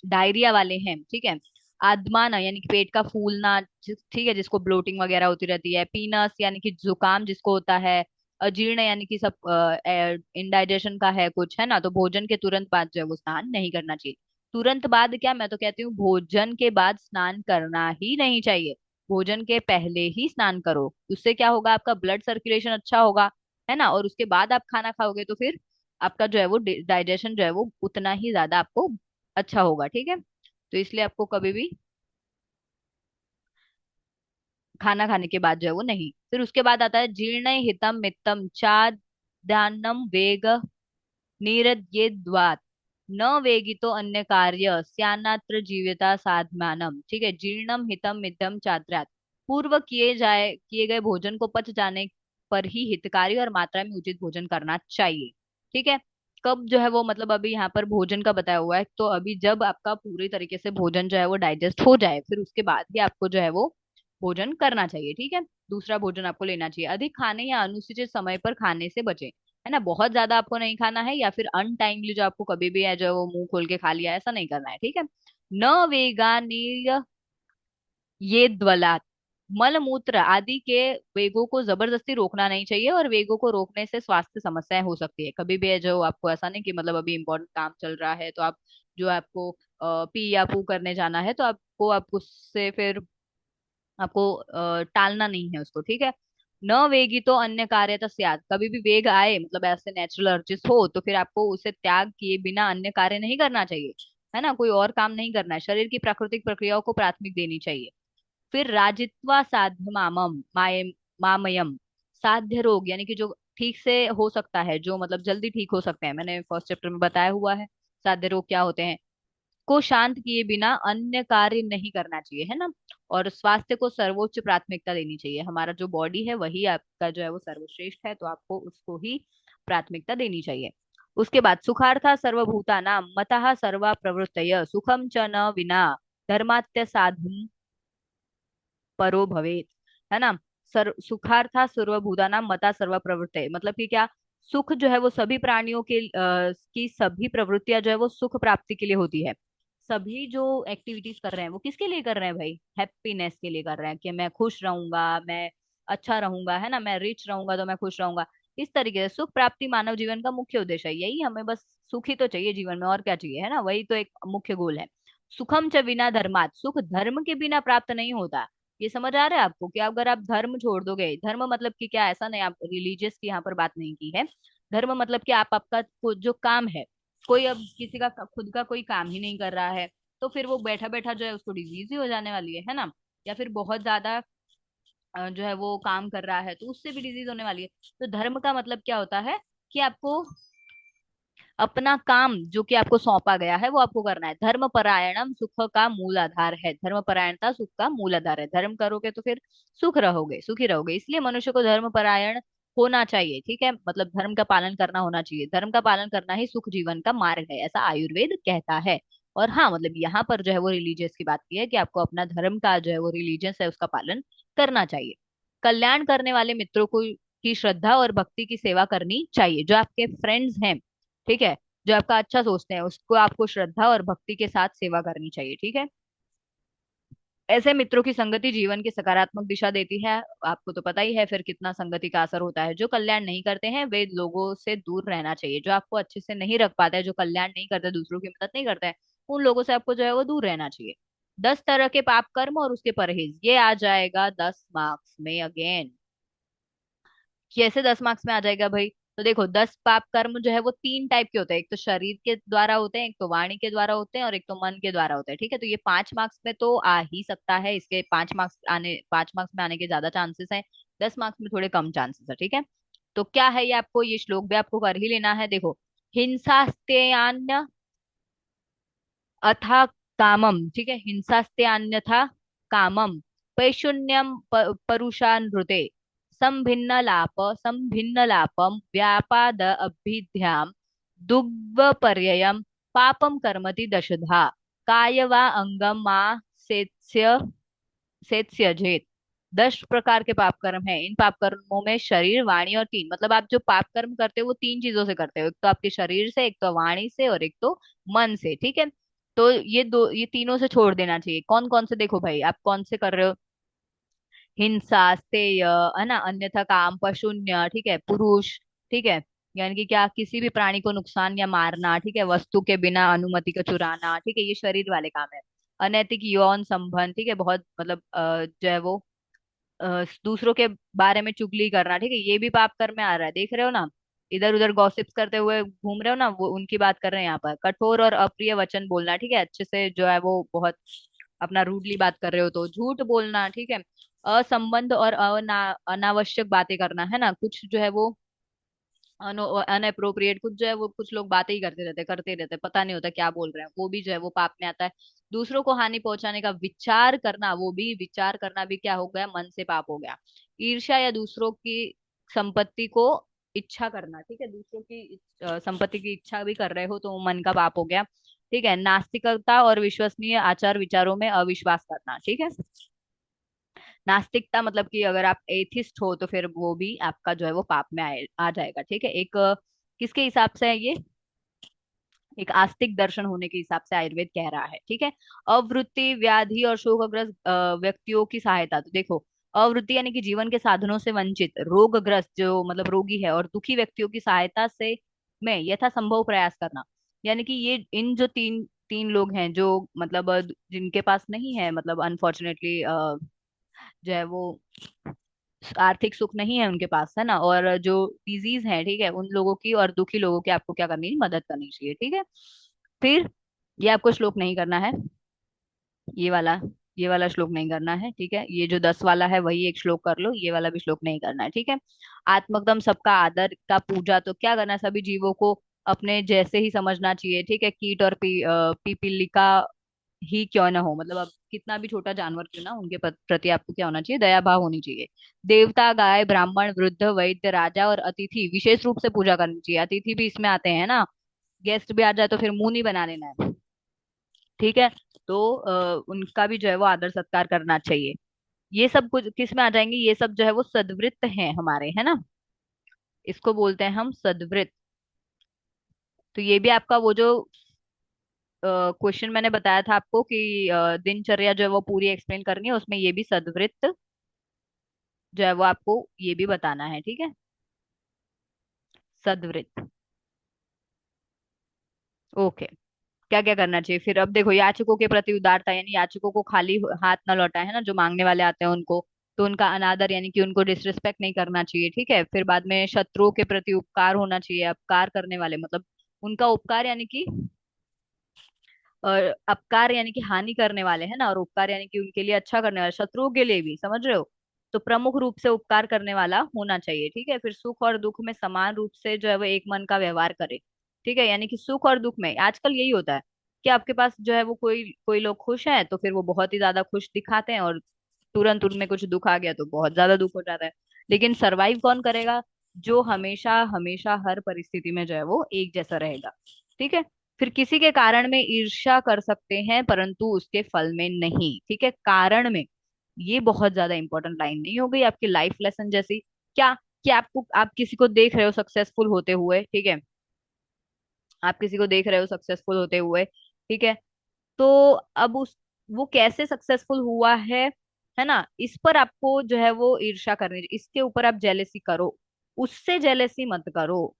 डायरिया वाले हैं, ठीक है। आदमाना यानी कि पेट का फूलना, ठीक है, जिसको ब्लोटिंग वगैरह होती रहती है। पीनस यानी कि जुकाम जिसको होता है। अजीर्ण यानी कि सब इंडाइजेशन का है कुछ, है ना। तो भोजन के तुरंत बाद जो है वो स्नान नहीं करना चाहिए। तुरंत बाद क्या, मैं तो कहती हूँ भोजन के बाद स्नान करना ही नहीं चाहिए। भोजन के पहले ही स्नान करो, उससे क्या होगा, आपका ब्लड सर्कुलेशन अच्छा होगा, है ना। और उसके बाद आप खाना खाओगे तो फिर आपका जो है वो डाइजेशन जो है वो उतना ही ज्यादा आपको अच्छा होगा, ठीक है। तो इसलिए आपको कभी भी खाना खाने के बाद जो है वो नहीं। फिर उसके बाद आता है जीर्ण हितम मित्तम चाद्यान्नम वेग नीरद्येद्वात् न वेगितो अन्य कार्य स्यान्नात्र जीविता साधमानम, ठीक है। जीर्णम हितम मिद्धम चाद्यात्, पूर्व किए गए भोजन को पच जाने पर ही हितकारी और मात्रा में उचित भोजन करना चाहिए, ठीक है। कब जो है वो, मतलब अभी यहाँ पर भोजन का बताया हुआ है, तो अभी जब आपका पूरी तरीके से भोजन जो है वो डाइजेस्ट हो जाए फिर उसके बाद ही आपको जो है वो भोजन करना चाहिए, ठीक है। दूसरा भोजन आपको लेना चाहिए। अधिक खाने या अनुचित समय पर खाने से बचें, है ना। बहुत ज्यादा आपको नहीं खाना है, या फिर अनटाइमली जो आपको कभी भी है जो है वो मुंह खोल के खा लिया, ऐसा नहीं करना है, ठीक है। न वेगानीय ये द्वलात्, मल मूत्र आदि के वेगों को जबरदस्ती रोकना नहीं चाहिए, और वेगों को रोकने से स्वास्थ्य समस्याएं हो सकती है। कभी भी है जो आपको ऐसा नहीं कि मतलब अभी इंपॉर्टेंट काम चल रहा है तो आप जो आपको पी या पू करने जाना है तो आप उससे फिर आपको टालना नहीं है उसको, ठीक है। न वेगी तो अन्य कार्य तो स्यात्, कभी भी वेग आए मतलब ऐसे नेचुरल अर्जिस हो तो फिर आपको उसे त्याग किए बिना अन्य कार्य नहीं करना चाहिए, है ना। कोई और काम नहीं करना है, शरीर की प्राकृतिक प्रक्रियाओं को प्राथमिक देनी चाहिए। फिर राजित्वा साध्य मामम माय मामयम, साध्य रोग यानी कि जो ठीक से हो सकता है, जो मतलब जल्दी ठीक हो सकते हैं, मैंने फर्स्ट चैप्टर में बताया हुआ है साध्य रोग क्या होते हैं, को शांत किए बिना अन्य कार्य नहीं करना चाहिए, है ना। और स्वास्थ्य को सर्वोच्च प्राथमिकता देनी चाहिए, हमारा जो बॉडी है वही आपका जो है वो सर्वश्रेष्ठ है, तो आपको उसको ही प्राथमिकता देनी चाहिए। उसके बाद सुखार्था सर्वभूतानां मतः सर्वा प्रवृत्तय सुखम च न विना धर्मात्य साधन परो भवेत, है ना। सुखार्था सर्वभूतानां मता सर्व प्रवृत्ति, मतलब कि क्या, सुख जो है वो सभी प्राणियों के की सभी प्रवृत्तियां जो है वो सुख प्राप्ति के लिए होती है। सभी जो एक्टिविटीज कर रहे हैं वो किसके लिए कर रहे हैं भाई, हैप्पीनेस के लिए कर रहे हैं, कि मैं खुश रहूंगा, मैं अच्छा रहूंगा, है ना, मैं रिच रहूंगा तो मैं खुश रहूंगा। इस तरीके से सुख प्राप्ति मानव जीवन का मुख्य उद्देश्य है, यही हमें बस सुख ही तो चाहिए जीवन में, और क्या चाहिए, है ना, वही तो एक मुख्य गोल है। सुखम च बिना धर्मात, सुख धर्म के बिना प्राप्त नहीं होता। ये समझ आ रहा है आपको कि अगर आप धर्म छोड़ दोगे, धर्म मतलब कि क्या, ऐसा नहीं, आप रिलीजियस की यहाँ पर बात नहीं की है। धर्म मतलब कि आप आपका जो काम है, कोई अब किसी का खुद का कोई काम ही नहीं कर रहा है, तो फिर वो बैठा बैठा जो है उसको डिजीज ही हो जाने वाली है ना। या फिर बहुत ज्यादा जो है वो काम कर रहा है तो उससे भी डिजीज होने वाली है। तो धर्म का मतलब क्या होता है कि आपको अपना काम जो कि आपको सौंपा गया है वो आपको करना है। धर्म परायणम सुख का मूल आधार है, धर्म परायणता सुख का मूल आधार है, धर्म करोगे तो फिर सुख रहोगे, सुखी रहोगे, इसलिए मनुष्य को धर्म परायण होना चाहिए, ठीक है, मतलब धर्म का पालन करना होना चाहिए, धर्म का पालन करना ही सुख जीवन का मार्ग है, ऐसा आयुर्वेद कहता है। और हाँ, मतलब यहाँ पर जो है वो रिलीजियस की बात की है कि आपको अपना धर्म का जो है वो रिलीजियस है उसका पालन करना चाहिए। कल्याण करने वाले मित्रों को की श्रद्धा और भक्ति की सेवा करनी चाहिए, जो आपके फ्रेंड्स हैं, ठीक है, जो आपका अच्छा सोचते हैं उसको आपको श्रद्धा और भक्ति के साथ सेवा करनी चाहिए, ठीक है। ऐसे मित्रों की संगति जीवन की सकारात्मक दिशा देती है। आपको तो पता ही है फिर कितना संगति का असर होता है। जो कल्याण नहीं करते हैं वे लोगों से दूर रहना चाहिए, जो आपको अच्छे से नहीं रख पाते हैं, जो कल्याण नहीं करते, दूसरों की मदद नहीं करते हैं, उन लोगों से आपको जो है वो दूर रहना चाहिए। 10 तरह के पाप कर्म और उसके परहेज, ये आ जाएगा 10 मार्क्स में अगेन। कैसे 10 मार्क्स में आ जाएगा भाई, तो देखो 10 पाप कर्म जो है वो 3 टाइप के होते हैं, एक तो शरीर के द्वारा होते हैं, एक तो वाणी के द्वारा होते हैं, और एक तो मन के द्वारा होते हैं, ठीक है। तो ये 5 मार्क्स में तो आ ही सकता है, इसके 5 मार्क्स में आने के ज्यादा चांसेस हैं, 10 मार्क्स में थोड़े कम चांसेस है, ठीक है। तो क्या है ये, आपको ये श्लोक भी आपको कर ही लेना है, देखो। हिंसास्तेयान्य अथा कामम, ठीक है, हिंसास्ते अन्यथा कामम, पैशून्यम परुषानृते, संभिन्न लापम व्यापाद अभिध्याम दुग्धपर्ययम पापम कर्मति दशधा काय वा अंगम मा सेत्स्य सेत्स्यजेत। 10 प्रकार के पाप कर्म हैं, इन पाप कर्मों में शरीर, वाणी और तीन, मतलब आप जो पाप कर्म करते हो वो 3 चीजों से करते हो, एक तो आपके शरीर से, एक तो वाणी से, और एक तो मन से, ठीक है। तो ये तीनों से छोड़ देना चाहिए। कौन कौन से, देखो भाई आप कौन से कर रहे हो, हिंसा, स्थेय, है ना, अन्यथा काम, पशून्य, ठीक है, पुरुष, ठीक है, यानी कि क्या, किसी भी प्राणी को नुकसान या मारना, ठीक है, वस्तु के बिना अनुमति का चुराना, ठीक है, ये शरीर वाले काम है। अनैतिक यौन संबंध, ठीक है, बहुत मतलब जो है वो दूसरों के बारे में चुगली करना, ठीक है, ये भी पाप कर्म में आ रहा है, देख रहे हो ना, इधर उधर गॉसिप्स करते हुए घूम रहे हो ना, वो उनकी बात कर रहे हैं यहाँ पर। कठोर और अप्रिय वचन बोलना, ठीक है, अच्छे से जो है वो बहुत अपना रूडली बात कर रहे हो तो झूठ बोलना, ठीक है, असंबंध और अनावश्यक बातें करना, है ना, कुछ जो है वो अनअप्रोप्रिएट, कुछ जो है वो कुछ लोग बातें ही करते रहते, पता नहीं होता क्या बोल रहे हैं, वो भी जो है वो पाप में आता है। दूसरों को हानि पहुंचाने का विचार करना, वो भी विचार करना भी क्या हो गया, मन से पाप हो गया। ईर्ष्या या दूसरों की संपत्ति को इच्छा करना, ठीक है, दूसरों की संपत्ति की इच्छा भी कर रहे हो तो वो मन का पाप हो गया, ठीक है। नास्तिकता और विश्वसनीय आचार विचारों में अविश्वास करना, ठीक है। नास्तिकता मतलब कि अगर आप एथिस्ट हो तो फिर वो भी आपका जो है वो पाप में आ जाएगा, ठीक है। एक किसके हिसाब से है ये, एक आस्तिक दर्शन होने के हिसाब से आयुर्वेद कह रहा है, ठीक है। अवृत्ति, व्याधि और शोकग्रस्त व्यक्तियों की सहायता, तो देखो, अवृत्ति यानी कि जीवन के साधनों से वंचित, रोगग्रस्त जो मतलब रोगी है, और दुखी व्यक्तियों की सहायता से में यथासंभव प्रयास करना, यानी कि ये इन जो तीन तीन लोग हैं जो मतलब जिनके पास नहीं है, मतलब अनफॉर्चुनेटली जो है वो आर्थिक सुख नहीं है उनके पास, है ना, और जो डिजीज है, ठीक है, उन लोगों की और दुखी लोगों की आपको क्या करनी है, मदद करनी चाहिए, ठीक है। फिर ये आपको श्लोक नहीं करना है, ये वाला, ये वाला श्लोक नहीं करना है, ठीक है। ये जो 10 वाला है वही एक श्लोक कर लो, ये वाला भी श्लोक नहीं करना है, ठीक है। आत्मकदम सबका आदर का पूजा, तो क्या करना है, सभी जीवों को अपने जैसे ही समझना चाहिए, ठीक है। कीट और पिपीलिका ही क्यों ना हो, मतलब अब कितना भी छोटा जानवर क्यों ना, उनके प्रति आपको क्या होना चाहिए, दया भाव होनी चाहिए। देवता, गाय, ब्राह्मण, वृद्ध, वैद्य, राजा और अतिथि विशेष रूप से पूजा करनी चाहिए। अतिथि भी इसमें आते हैं ना, गेस्ट भी आ जाए तो फिर मुंह नहीं बना लेना है, ठीक है। तो उनका भी जो है वो आदर सत्कार करना चाहिए। ये सब कुछ किस में आ जाएंगे, ये सब जो है वो सद्वृत्त हैं हमारे, है ना। इसको बोलते हैं हम सद्वृत्त। तो ये भी आपका वो जो क्वेश्चन मैंने बताया था आपको कि दिनचर्या जो है वो पूरी एक्सप्लेन करनी है, उसमें ये भी सद्वृत्त जो है वो आपको ये भी बताना है, ठीक है। सद्वृत्त। ओके। क्या क्या करना चाहिए फिर, अब देखो, याचकों के प्रति उदारता, यानी याचकों को खाली हाथ ना लौटाए, है ना, जो मांगने वाले आते हैं उनको। तो उनका अनादर, यानी कि उनको डिसरिस्पेक्ट नहीं करना चाहिए, ठीक है। फिर बाद में शत्रुओं के प्रति उपकार होना चाहिए, अपकार करने वाले मतलब उनका उपकार यानी कि अपकार यानी कि हानि करने वाले है ना, और उपकार यानी कि उनके लिए अच्छा करने वाले, शत्रुओं के लिए भी, समझ रहे हो। तो प्रमुख रूप से उपकार करने वाला होना चाहिए, ठीक है। फिर सुख और दुख में समान रूप से जो है वो एक मन का व्यवहार करे, ठीक है। यानी कि सुख और दुख में आजकल यही होता है कि आपके पास जो है वो कोई कोई लोग खुश हैं तो फिर वो बहुत ही ज्यादा खुश दिखाते हैं, और तुरंत उनमें कुछ दुख आ गया तो बहुत ज्यादा दुख हो जाता है। लेकिन सरवाइव कौन करेगा, जो हमेशा हमेशा हर परिस्थिति में जो है वो एक जैसा रहेगा, ठीक है। फिर किसी के कारण में ईर्ष्या कर सकते हैं परंतु उसके फल में नहीं, ठीक है। कारण में, ये बहुत ज्यादा इंपॉर्टेंट लाइन नहीं हो गई आपकी लाइफ लेसन जैसी। क्या, कि आपको, आप किसी को देख रहे हो सक्सेसफुल होते हुए, ठीक है। आप किसी को देख रहे हो सक्सेसफुल होते हुए, ठीक है। तो अब उस, वो कैसे सक्सेसफुल हुआ है ना, इस पर आपको जो है वो ईर्ष्या करनी चाहिए, इसके ऊपर आप जेलेसी करो, उससे जेलेसी मत करो।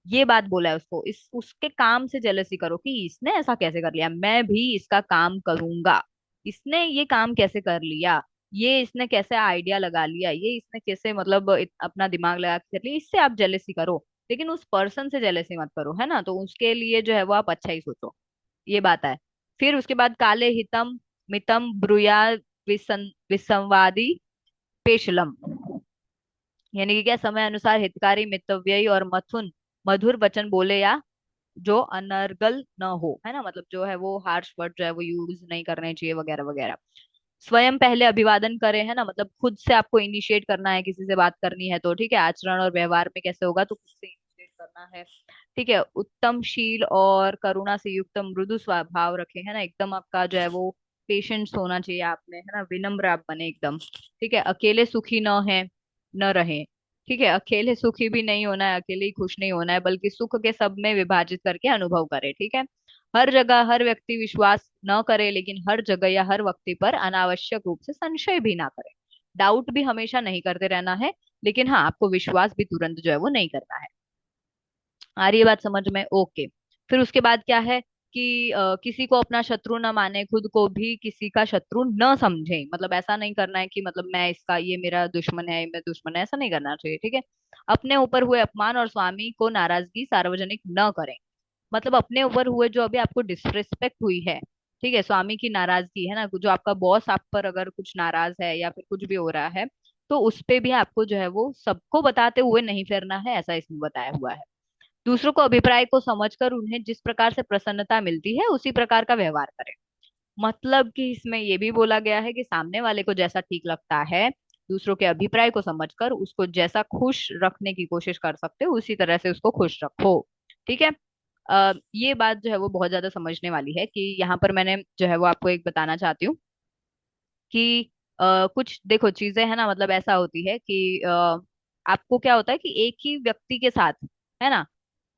ये बात बोला है उसको, इस उसके काम से जेलसी करो कि इसने ऐसा कैसे कर लिया, मैं भी इसका काम करूंगा। इसने ये काम कैसे कर लिया, ये इसने कैसे आइडिया लगा लिया, ये इसने कैसे मतलब अपना दिमाग लगा के कर लिया, इससे आप जेलसी करो। लेकिन उस पर्सन से जेलसी मत करो, है ना। तो उसके लिए जो है वो आप अच्छा ही सोचो, ये बात है। फिर उसके बाद काले हितम मितम ब्रूया विसंवादी पेशलम, यानी कि क्या, समय अनुसार हितकारी मितव्ययी और मथुन मधुर वचन बोले, या जो अनर्गल न हो, है ना, मतलब जो है वो हार्श वर्ड जो है वो यूज नहीं करने चाहिए वगैरह वगैरह। स्वयं पहले अभिवादन करें, है ना, मतलब खुद से आपको इनिशिएट करना है, किसी से बात करनी है तो, ठीक है। आचरण और व्यवहार में कैसे होगा, तो खुद से इनिशिएट करना है, ठीक है। उत्तम शील और करुणा से युक्त मृदु स्वभाव रखें, है ना, एकदम आपका जो है वो पेशेंस होना चाहिए आप में, है ना, विनम्र आप बने एकदम, ठीक है। अकेले सुखी न है, न रहे, ठीक है। अकेले सुखी भी नहीं होना है, अकेले ही खुश नहीं होना है, बल्कि सुख के सब में विभाजित करके अनुभव करे, ठीक है। हर जगह हर व्यक्ति विश्वास न करे, लेकिन हर जगह या हर व्यक्ति पर अनावश्यक रूप से संशय भी ना करे। डाउट भी हमेशा नहीं करते रहना है, लेकिन हाँ, आपको विश्वास भी तुरंत जो है वो नहीं करना है। आ रही है बात समझ में, ओके। फिर उसके बाद क्या है कि किसी को अपना शत्रु न माने, खुद को भी किसी का शत्रु न समझे, मतलब ऐसा नहीं करना है कि मतलब मैं इसका, ये मेरा दुश्मन है, ये मेरा दुश्मन है, ऐसा नहीं करना चाहिए, ठीक है। अपने ऊपर हुए अपमान और स्वामी को नाराजगी सार्वजनिक न करें, मतलब अपने ऊपर हुए जो अभी आपको डिसरिस्पेक्ट हुई है, ठीक है, स्वामी की नाराजगी, है ना, जो आपका बॉस आप पर अगर कुछ नाराज है या फिर कुछ भी हो रहा है, तो उस पे भी आपको जो है वो सबको बताते हुए नहीं फेरना है, ऐसा इसमें बताया हुआ है। दूसरों को अभिप्राय को समझकर उन्हें जिस प्रकार से प्रसन्नता मिलती है उसी प्रकार का व्यवहार करें। मतलब कि इसमें ये भी बोला गया है कि सामने वाले को जैसा ठीक लगता है, दूसरों के अभिप्राय को समझकर उसको जैसा खुश रखने की कोशिश कर सकते हो उसी तरह से उसको खुश रखो, ठीक है। ये बात जो है वो बहुत ज्यादा समझने वाली है कि यहाँ पर मैंने जो है वो आपको एक बताना चाहती हूँ कि कुछ देखो चीजें है ना, मतलब ऐसा होती है कि आपको क्या होता है कि एक ही व्यक्ति के साथ, है ना,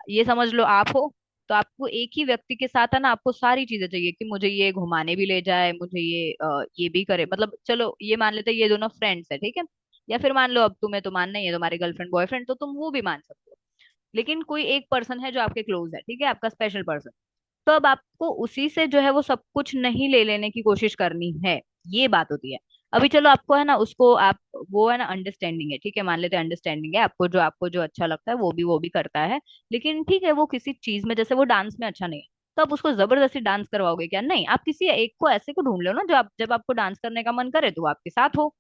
ये समझ लो आप हो, तो आपको एक ही व्यक्ति के साथ है ना, आपको सारी चीजें चाहिए कि मुझे ये घुमाने भी ले जाए, मुझे ये भी करे, मतलब चलो ये मान लेते हैं ये दोनों फ्रेंड्स है, ठीक है। या फिर मान लो अब तुम्हें तो मानना ही है, तुम्हारे गर्लफ्रेंड बॉयफ्रेंड, तो तुम वो भी मान सकते हो। लेकिन कोई एक पर्सन है जो आपके क्लोज है, ठीक है, आपका स्पेशल पर्सन, तो अब आपको उसी से जो है वो सब कुछ नहीं ले लेने की कोशिश करनी है, ये बात होती है। अभी चलो आपको है ना उसको आप, वो है ना अंडरस्टैंडिंग है, ठीक है, मान लेते हैं अंडरस्टैंडिंग है, आपको जो अच्छा लगता है वो भी करता है, लेकिन ठीक है वो किसी चीज में, जैसे वो डांस में अच्छा नहीं है, तो आप उसको जबरदस्ती डांस करवाओगे क्या? नहीं, आप किसी एक को ऐसे को ढूंढ लो ना, जो आप जब आपको डांस करने का मन करे तो वो आपके साथ हो,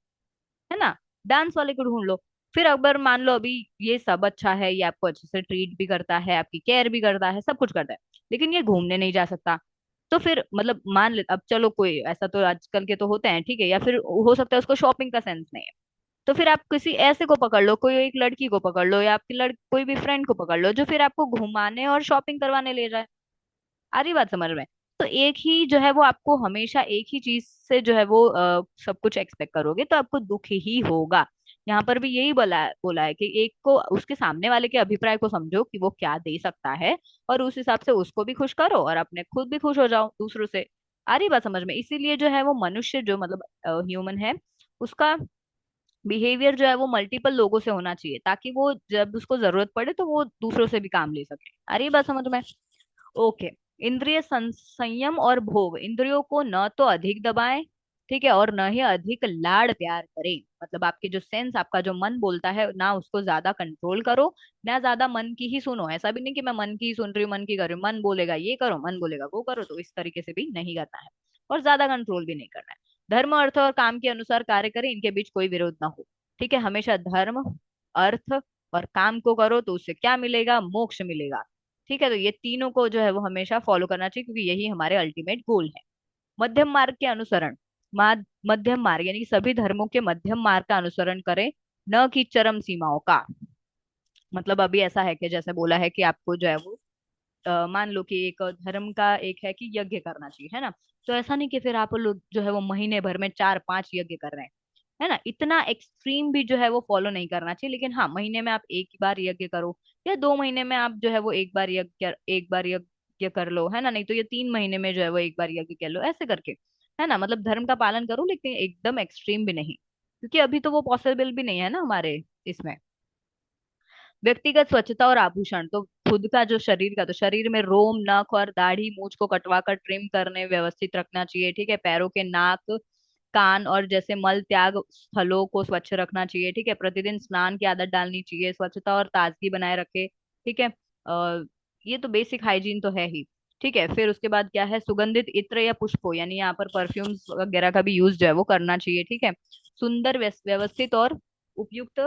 है ना। डांस वाले को ढूंढ लो। फिर अगर मान लो अभी ये सब अच्छा है, ये आपको अच्छे से ट्रीट भी करता है, आपकी केयर भी करता है, सब कुछ करता है, लेकिन ये घूमने नहीं जा सकता, तो फिर मतलब मान ले अब चलो, कोई ऐसा तो आजकल के तो होते हैं, ठीक है, या फिर हो सकता है उसको शॉपिंग का सेंस नहीं है, तो फिर आप किसी ऐसे को पकड़ लो, कोई एक लड़की को पकड़ लो, या आपकी कोई भी फ्रेंड को पकड़ लो, जो फिर आपको घुमाने और शॉपिंग करवाने ले जाए। आ रही बात समझ में? तो एक ही जो है वो आपको हमेशा एक ही चीज से जो है वो सब कुछ एक्सपेक्ट करोगे तो आपको दुख ही होगा। यहाँ पर भी यही बोला है कि एक को उसके सामने वाले के अभिप्राय को समझो कि वो क्या दे सकता है, और उस हिसाब से उसको भी खुश करो और अपने खुद भी खुश हो जाओ दूसरों से। आ रही बात समझ में? इसीलिए जो है वो मनुष्य जो मतलब ह्यूमन है, उसका बिहेवियर जो है वो मल्टीपल लोगों से होना चाहिए, ताकि वो जब उसको जरूरत पड़े तो वो दूसरों से भी काम ले सके। आ रही बात समझ में? ओके। इंद्रिय संयम और भोग, इंद्रियों को न तो अधिक दबाएं, ठीक है, और न ही अधिक लाड़ प्यार करें। मतलब आपके जो सेंस, आपका जो मन बोलता है ना, उसको ज्यादा कंट्रोल करो, ना ज्यादा मन की ही सुनो। ऐसा भी नहीं कि मैं मन की ही सुन रही हूँ, मन की कर रही हूँ, मन बोलेगा ये करो, मन बोलेगा वो करो, तो इस तरीके से भी नहीं करना है, और ज्यादा कंट्रोल भी नहीं करना है। धर्म, अर्थ और काम के अनुसार कार्य करें, इनके बीच कोई विरोध ना हो। ठीक है, हमेशा धर्म, अर्थ और काम को करो तो उससे क्या मिलेगा? मोक्ष मिलेगा। ठीक है, तो ये तीनों को जो है वो हमेशा फॉलो करना चाहिए, क्योंकि यही हमारे अल्टीमेट गोल है। मध्यम मार्ग के अनुसरण, मध्यम मार्ग यानी कि सभी धर्मों के मध्यम मार्ग का अनुसरण करें, न कि चरम सीमाओं का। मतलब अभी ऐसा है कि जैसे बोला है कि आपको जो है वो मान लो कि एक धर्म का एक है कि यज्ञ करना चाहिए, है ना। तो ऐसा नहीं कि फिर आप लोग जो है वो महीने भर में 4-5 यज्ञ कर रहे हैं, है ना। इतना एक्सट्रीम भी जो है वो फॉलो नहीं करना चाहिए, लेकिन हाँ, महीने में आप एक बार यज्ञ करो, या 2 महीने में आप जो है वो एक बार यज्ञ कर लो, है ना। नहीं तो ये 3 महीने में जो है वो एक बार यज्ञ कर लो, ऐसे करके, है ना। मतलब धर्म का पालन करो, लेकिन एकदम एक्सट्रीम भी नहीं, क्योंकि अभी तो वो पॉसिबल भी नहीं है ना हमारे इसमें। व्यक्तिगत स्वच्छता और आभूषण, तो खुद का जो शरीर का, तो शरीर में रोम, नख और दाढ़ी मूंछ को कटवा कर ट्रिम करने व्यवस्थित रखना चाहिए। ठीक है, पैरों के नाक, कान और जैसे मल त्याग स्थलों को स्वच्छ रखना चाहिए। ठीक है, प्रतिदिन स्नान की आदत डालनी चाहिए, स्वच्छता और ताजगी बनाए रखे। ठीक है, ये तो बेसिक हाइजीन तो है ही। ठीक है, फिर उसके बाद क्या है? सुगंधित इत्र या पुष्पों, यानी यहाँ पर परफ्यूम्स वगैरह का भी यूज जो है वो करना चाहिए। ठीक है, सुंदर व्यवस्थित और उपयुक्त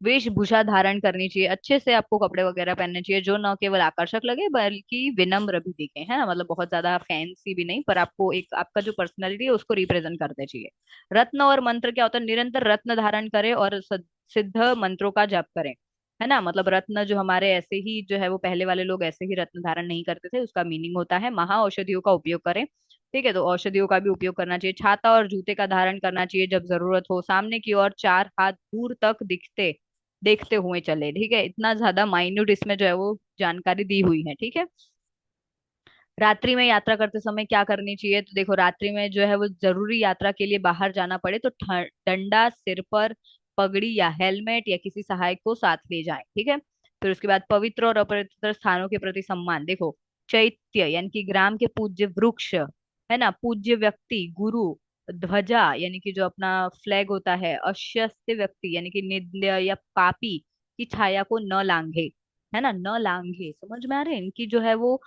वेशभूषा धारण करनी चाहिए, अच्छे से आपको कपड़े वगैरह पहनने चाहिए, जो न केवल आकर्षक लगे बल्कि विनम्र भी दिखे, है ना। मतलब बहुत ज्यादा फैंसी भी नहीं, पर आपको एक आपका जो पर्सनैलिटी है उसको रिप्रेजेंट करते चाहिए। रत्न और मंत्र क्या होता है? निरंतर रत्न धारण करें और सिद्ध मंत्रों का जप करें, है ना। मतलब रत्न जो हमारे ऐसे ही जो है वो पहले वाले लोग ऐसे ही रत्न धारण नहीं करते थे, उसका मीनिंग होता है महा औषधियों का उपयोग करें। ठीक है, तो औषधियों का भी उपयोग करना चाहिए। छाता और जूते का धारण करना चाहिए जब जरूरत हो। सामने की ओर 4 हाथ दूर तक दिखते देखते हुए चले। ठीक है, इतना ज्यादा माइन्यूट इसमें जो है वो जानकारी दी हुई है। ठीक है, रात्रि में यात्रा करते समय क्या करनी चाहिए? तो देखो, रात्रि में जो है वो जरूरी यात्रा के लिए बाहर जाना पड़े तो डंडा सिर पर, पगड़ी या हेलमेट या किसी सहायक को साथ ले जाएं। ठीक है, फिर उसके बाद पवित्र और अपवित्र स्थानों के प्रति सम्मान, देखो, चैत्य यानी कि ग्राम के पूज्य वृक्ष, है ना, पूज्य व्यक्ति, गुरु, ध्वजा यानी कि जो अपना फ्लैग होता है, अशस्त्र व्यक्ति यानी कि निर्दय या पापी की छाया को न लांघे, है ना, न लांघे। समझ में आ रहे हैं? इनकी जो है वो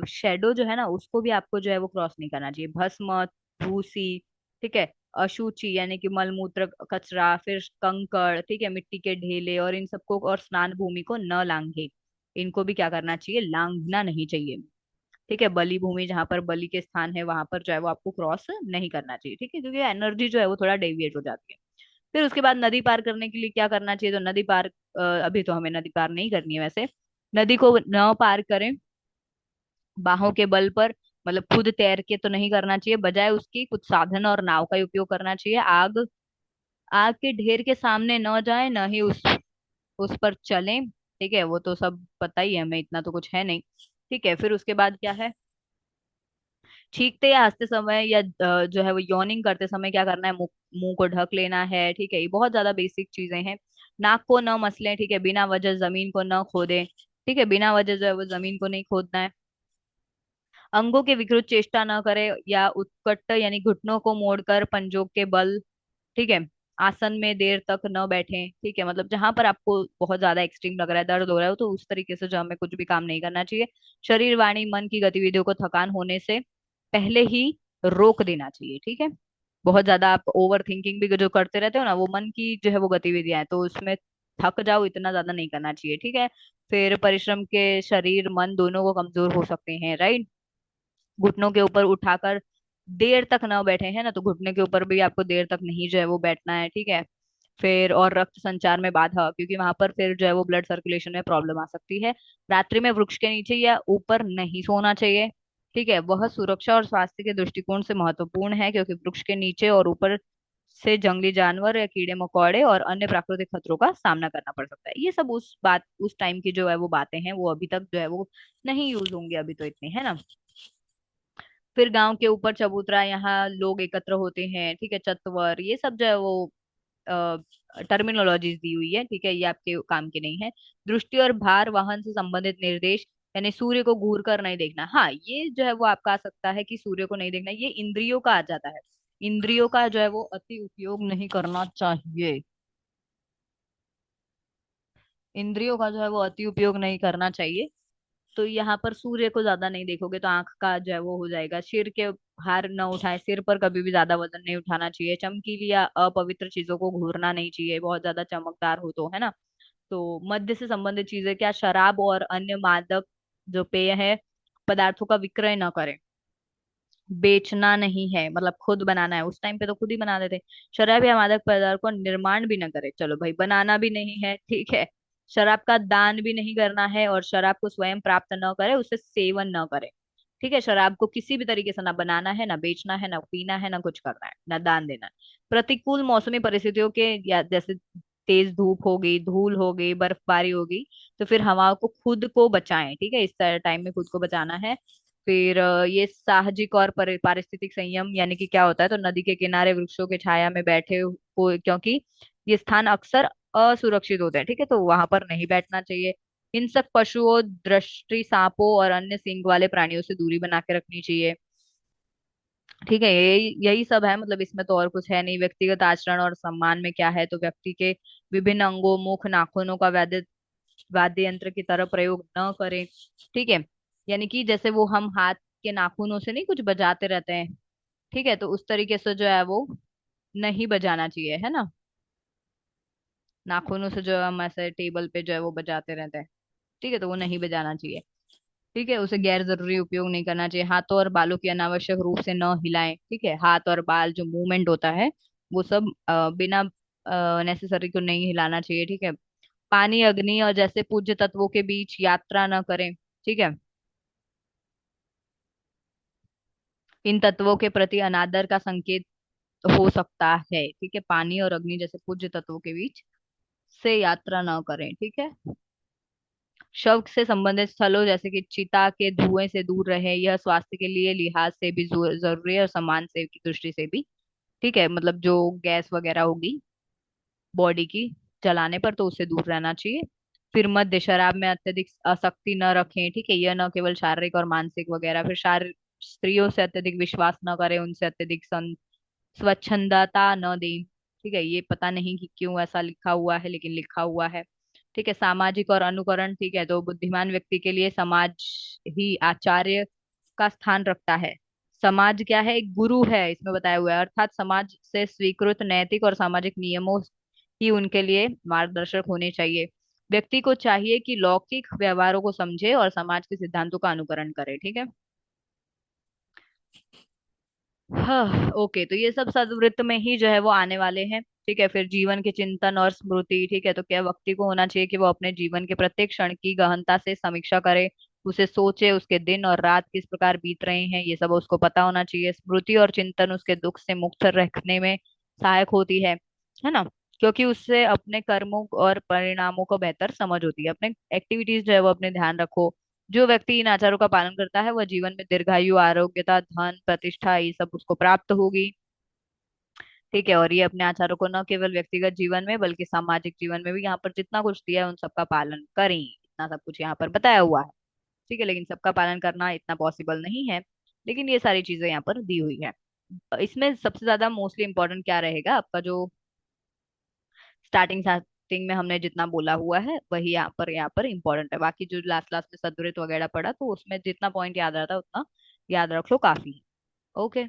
शेडो जो है ना, उसको भी आपको जो है वो क्रॉस नहीं करना चाहिए। भस्म, भूसी, ठीक है, अशुचि यानी कि मलमूत्र, कचरा, फिर कंकड़, ठीक है, मिट्टी के ढेले और इन सबको, और स्नान भूमि को न लांघे, इनको भी क्या करना चाहिए? लांघना नहीं चाहिए। ठीक है, बलि भूमि जहां पर बलि के स्थान है वहां पर जो है वो आपको क्रॉस नहीं करना चाहिए। ठीक है, क्योंकि एनर्जी जो है वो थोड़ा डेविएट हो जाती है। फिर उसके बाद नदी पार करने के लिए क्या करना चाहिए? तो नदी पार, अभी तो हमें नदी पार नहीं करनी है वैसे। नदी को न पार करें बाहों के बल पर, मतलब खुद तैर के तो नहीं करना चाहिए, बजाय उसकी कुछ साधन और नाव का ही उपयोग करना चाहिए। आग आग के ढेर के सामने न जाए, न ही उस पर चलें। ठीक है, वो तो सब पता ही है हमें, इतना तो कुछ है नहीं। ठीक है, फिर उसके बाद क्या है? छींकते या हंसते समय या जो है वो यॉर्निंग करते समय क्या करना है? मुंह मुंह को ढक लेना है। ठीक है, ये बहुत ज्यादा बेसिक चीजें हैं। नाक को न मसलें, ठीक है, बिना वजह जमीन को न खोदें। ठीक है, बिना वजह जो है वो जमीन को नहीं खोदना है। अंगों के विकृत चेष्टा न करे, या उत्कट यानी घुटनों को मोड़कर पंजों के बल, ठीक है, आसन में देर तक न बैठें, ठीक है, मतलब जहां पर आपको बहुत ज्यादा एक्सट्रीम लग रहा है, दर्द हो रहा है, तो उस तरीके से जो हमें कुछ भी काम नहीं करना चाहिए। शरीर वाणी मन की गतिविधियों को थकान होने से पहले ही रोक देना चाहिए, ठीक है। बहुत ज्यादा आप ओवर थिंकिंग भी जो करते रहते हो ना, वो मन की जो है वो गतिविधियां हैं, तो उसमें थक जाओ, इतना ज्यादा नहीं करना चाहिए, ठीक है। फिर परिश्रम के शरीर मन दोनों को कमजोर हो सकते हैं, राइट। घुटनों के ऊपर उठाकर देर तक ना बैठे हैं ना, तो घुटने के ऊपर भी आपको देर तक नहीं जो है वो बैठना है, ठीक है। फिर और रक्त संचार में बाधा, क्योंकि वहां पर फिर जो है वो ब्लड सर्कुलेशन में प्रॉब्लम आ सकती है। रात्रि में वृक्ष के नीचे या ऊपर नहीं सोना चाहिए, ठीक है। वह सुरक्षा और स्वास्थ्य के दृष्टिकोण से महत्वपूर्ण है, क्योंकि वृक्ष के नीचे और ऊपर से जंगली जानवर या कीड़े मकोड़े और अन्य प्राकृतिक खतरों का सामना करना पड़ सकता है। ये सब उस टाइम की जो है वो बातें हैं, वो अभी तक जो है वो नहीं यूज होंगी, अभी तो इतनी है ना। फिर गांव के ऊपर चबूतरा, यहाँ लोग एकत्र होते हैं, ठीक है, चतवर, ये सब जो है वो टर्मिनोलॉजीज दी हुई है, ठीक है, ये आपके काम की नहीं है। दृष्टि और भार वाहन से संबंधित निर्देश, यानी सूर्य को घूर कर नहीं देखना, हाँ ये जो है वो आपका आ सकता है कि सूर्य को नहीं देखना, ये इंद्रियों का आ जाता है। इंद्रियों का जो है वो अति उपयोग नहीं करना चाहिए। इंद्रियों का जो है वो अति उपयोग नहीं करना चाहिए। तो यहाँ पर सूर्य को ज्यादा नहीं देखोगे तो आंख का जो है वो हो जाएगा। सिर के भार न उठाए, सिर पर कभी भी ज्यादा वजन नहीं उठाना चाहिए। चमकीली या अपवित्र चीजों को घूरना नहीं चाहिए, बहुत ज्यादा चमकदार हो तो, है ना। तो मद्य से संबंधित चीजें, क्या शराब और अन्य मादक जो पेय है पदार्थों का विक्रय न करें। बेचना नहीं है, मतलब खुद बनाना है, उस टाइम पे तो खुद ही बना देते। शराब या मादक पदार्थ को निर्माण भी न करे, चलो भाई बनाना भी नहीं है, ठीक है। शराब का दान भी नहीं करना है, और शराब को स्वयं प्राप्त न करे, उसे सेवन न करे, ठीक है। शराब को किसी भी तरीके से ना बनाना है, ना बेचना है, ना पीना है, ना कुछ करना है, ना दान देना है। प्रतिकूल मौसमी परिस्थितियों के, या जैसे तेज धूप होगी, धूल होगी, बर्फबारी होगी, तो फिर हवा को खुद को बचाएं, ठीक है, इस टाइम में खुद को बचाना है। फिर ये साहजिक और पारिस्थितिक संयम, यानी कि क्या होता है, तो नदी के किनारे वृक्षों के छाया में बैठे हो, क्योंकि ये स्थान अक्सर असुरक्षित होते हैं, ठीक है, तो वहां पर नहीं बैठना चाहिए। हिंसक पशुओं, दृष्टि सांपों और अन्य सींग वाले प्राणियों से दूरी बना के रखनी चाहिए, ठीक है। यही यही सब है, मतलब इसमें तो और कुछ है नहीं। व्यक्तिगत आचरण और सम्मान में क्या है, तो व्यक्ति के विभिन्न अंगों, मुख, नाखूनों का वाद्य यंत्र की तरह प्रयोग न करें, ठीक है। यानी कि जैसे वो हम हाथ के नाखूनों से नहीं कुछ बजाते रहते हैं, ठीक है, तो उस तरीके से जो है वो नहीं बजाना चाहिए, है ना। नाखूनों से जो हम ऐसे टेबल पे जो है वो बजाते रहते हैं, ठीक है, तो वो नहीं बजाना चाहिए, ठीक है। उसे गैर जरूरी उपयोग नहीं करना चाहिए। हाथों और बालों की अनावश्यक रूप से न हिलाएं, ठीक है। हाथ और बाल जो मूवमेंट होता है वो सब बिना नेसेसरी को नहीं हिलाना चाहिए, ठीक है। पानी, अग्नि और जैसे पूज्य तत्वों के बीच यात्रा न करें, ठीक है। इन तत्वों के प्रति अनादर का संकेत हो सकता है, ठीक है। पानी और अग्नि जैसे पूज्य तत्वों के बीच से यात्रा न करें, ठीक है। शव से संबंधित स्थलों जैसे कि चिता के धुएं से दूर रहे, यह स्वास्थ्य के लिए लिहाज से भी जरूरी है और सम्मान से की दृष्टि से भी, ठीक है। मतलब जो गैस वगैरह होगी बॉडी की जलाने पर, तो उससे दूर रहना चाहिए। फिर मद्य शराब में अत्यधिक आसक्ति न रखें, ठीक है, यह न केवल शारीरिक और मानसिक वगैरह। फिर शारीरिक स्त्रियों से अत्यधिक विश्वास न करें, उनसे अत्यधिक स्वच्छंदता न दें, ठीक है। ये पता नहीं कि क्यों ऐसा लिखा हुआ है, लेकिन लिखा हुआ है, ठीक है। सामाजिक और अनुकरण, ठीक है, तो बुद्धिमान व्यक्ति के लिए समाज ही आचार्य का स्थान रखता है। समाज क्या है, एक गुरु है इसमें बताया हुआ है, अर्थात समाज से स्वीकृत नैतिक और सामाजिक नियमों ही उनके लिए मार्गदर्शक होने चाहिए। व्यक्ति को चाहिए कि लौकिक व्यवहारों को समझे और समाज के सिद्धांतों का अनुकरण करे, ठीक है। हाँ ओके, तो ये सब सदवृत्त में ही जो है वो आने वाले हैं, ठीक है। फिर जीवन के चिंतन और स्मृति, ठीक है, तो क्या व्यक्ति को होना चाहिए कि वो अपने जीवन के प्रत्येक क्षण की गहनता से समीक्षा करे, उसे सोचे, उसके दिन और रात किस प्रकार बीत रहे हैं, ये सब उसको पता होना चाहिए। स्मृति और चिंतन उसके दुख से मुक्त रखने में सहायक होती है ना, क्योंकि उससे अपने कर्मों और परिणामों को बेहतर समझ होती है। अपने एक्टिविटीज जो है वो अपने ध्यान रखो। जो व्यक्ति इन आचारों का पालन करता है वह जीवन में दीर्घायु, आरोग्यता, धन, प्रतिष्ठा, ये सब उसको प्राप्त होगी, ठीक है। और ये अपने आचारों को न केवल व्यक्तिगत जीवन में बल्कि सामाजिक जीवन में भी, यहाँ पर जितना कुछ दिया है उन सबका पालन करें, इतना सब कुछ यहाँ पर बताया हुआ है, ठीक है। लेकिन सबका पालन करना इतना पॉसिबल नहीं है, लेकिन ये सारी चीजें यहाँ पर दी हुई है। इसमें सबसे ज्यादा मोस्टली इंपॉर्टेंट क्या रहेगा आपका, जो स्टार्टिंग स्टार्टिंग में हमने जितना बोला हुआ है वही यहाँ पर इम्पोर्टेंट है। बाकी जो लास्ट लास्ट में सदुरित वगैरह पड़ा तो उसमें जितना पॉइंट याद रहता है उतना याद रख लो, काफी है। ओके।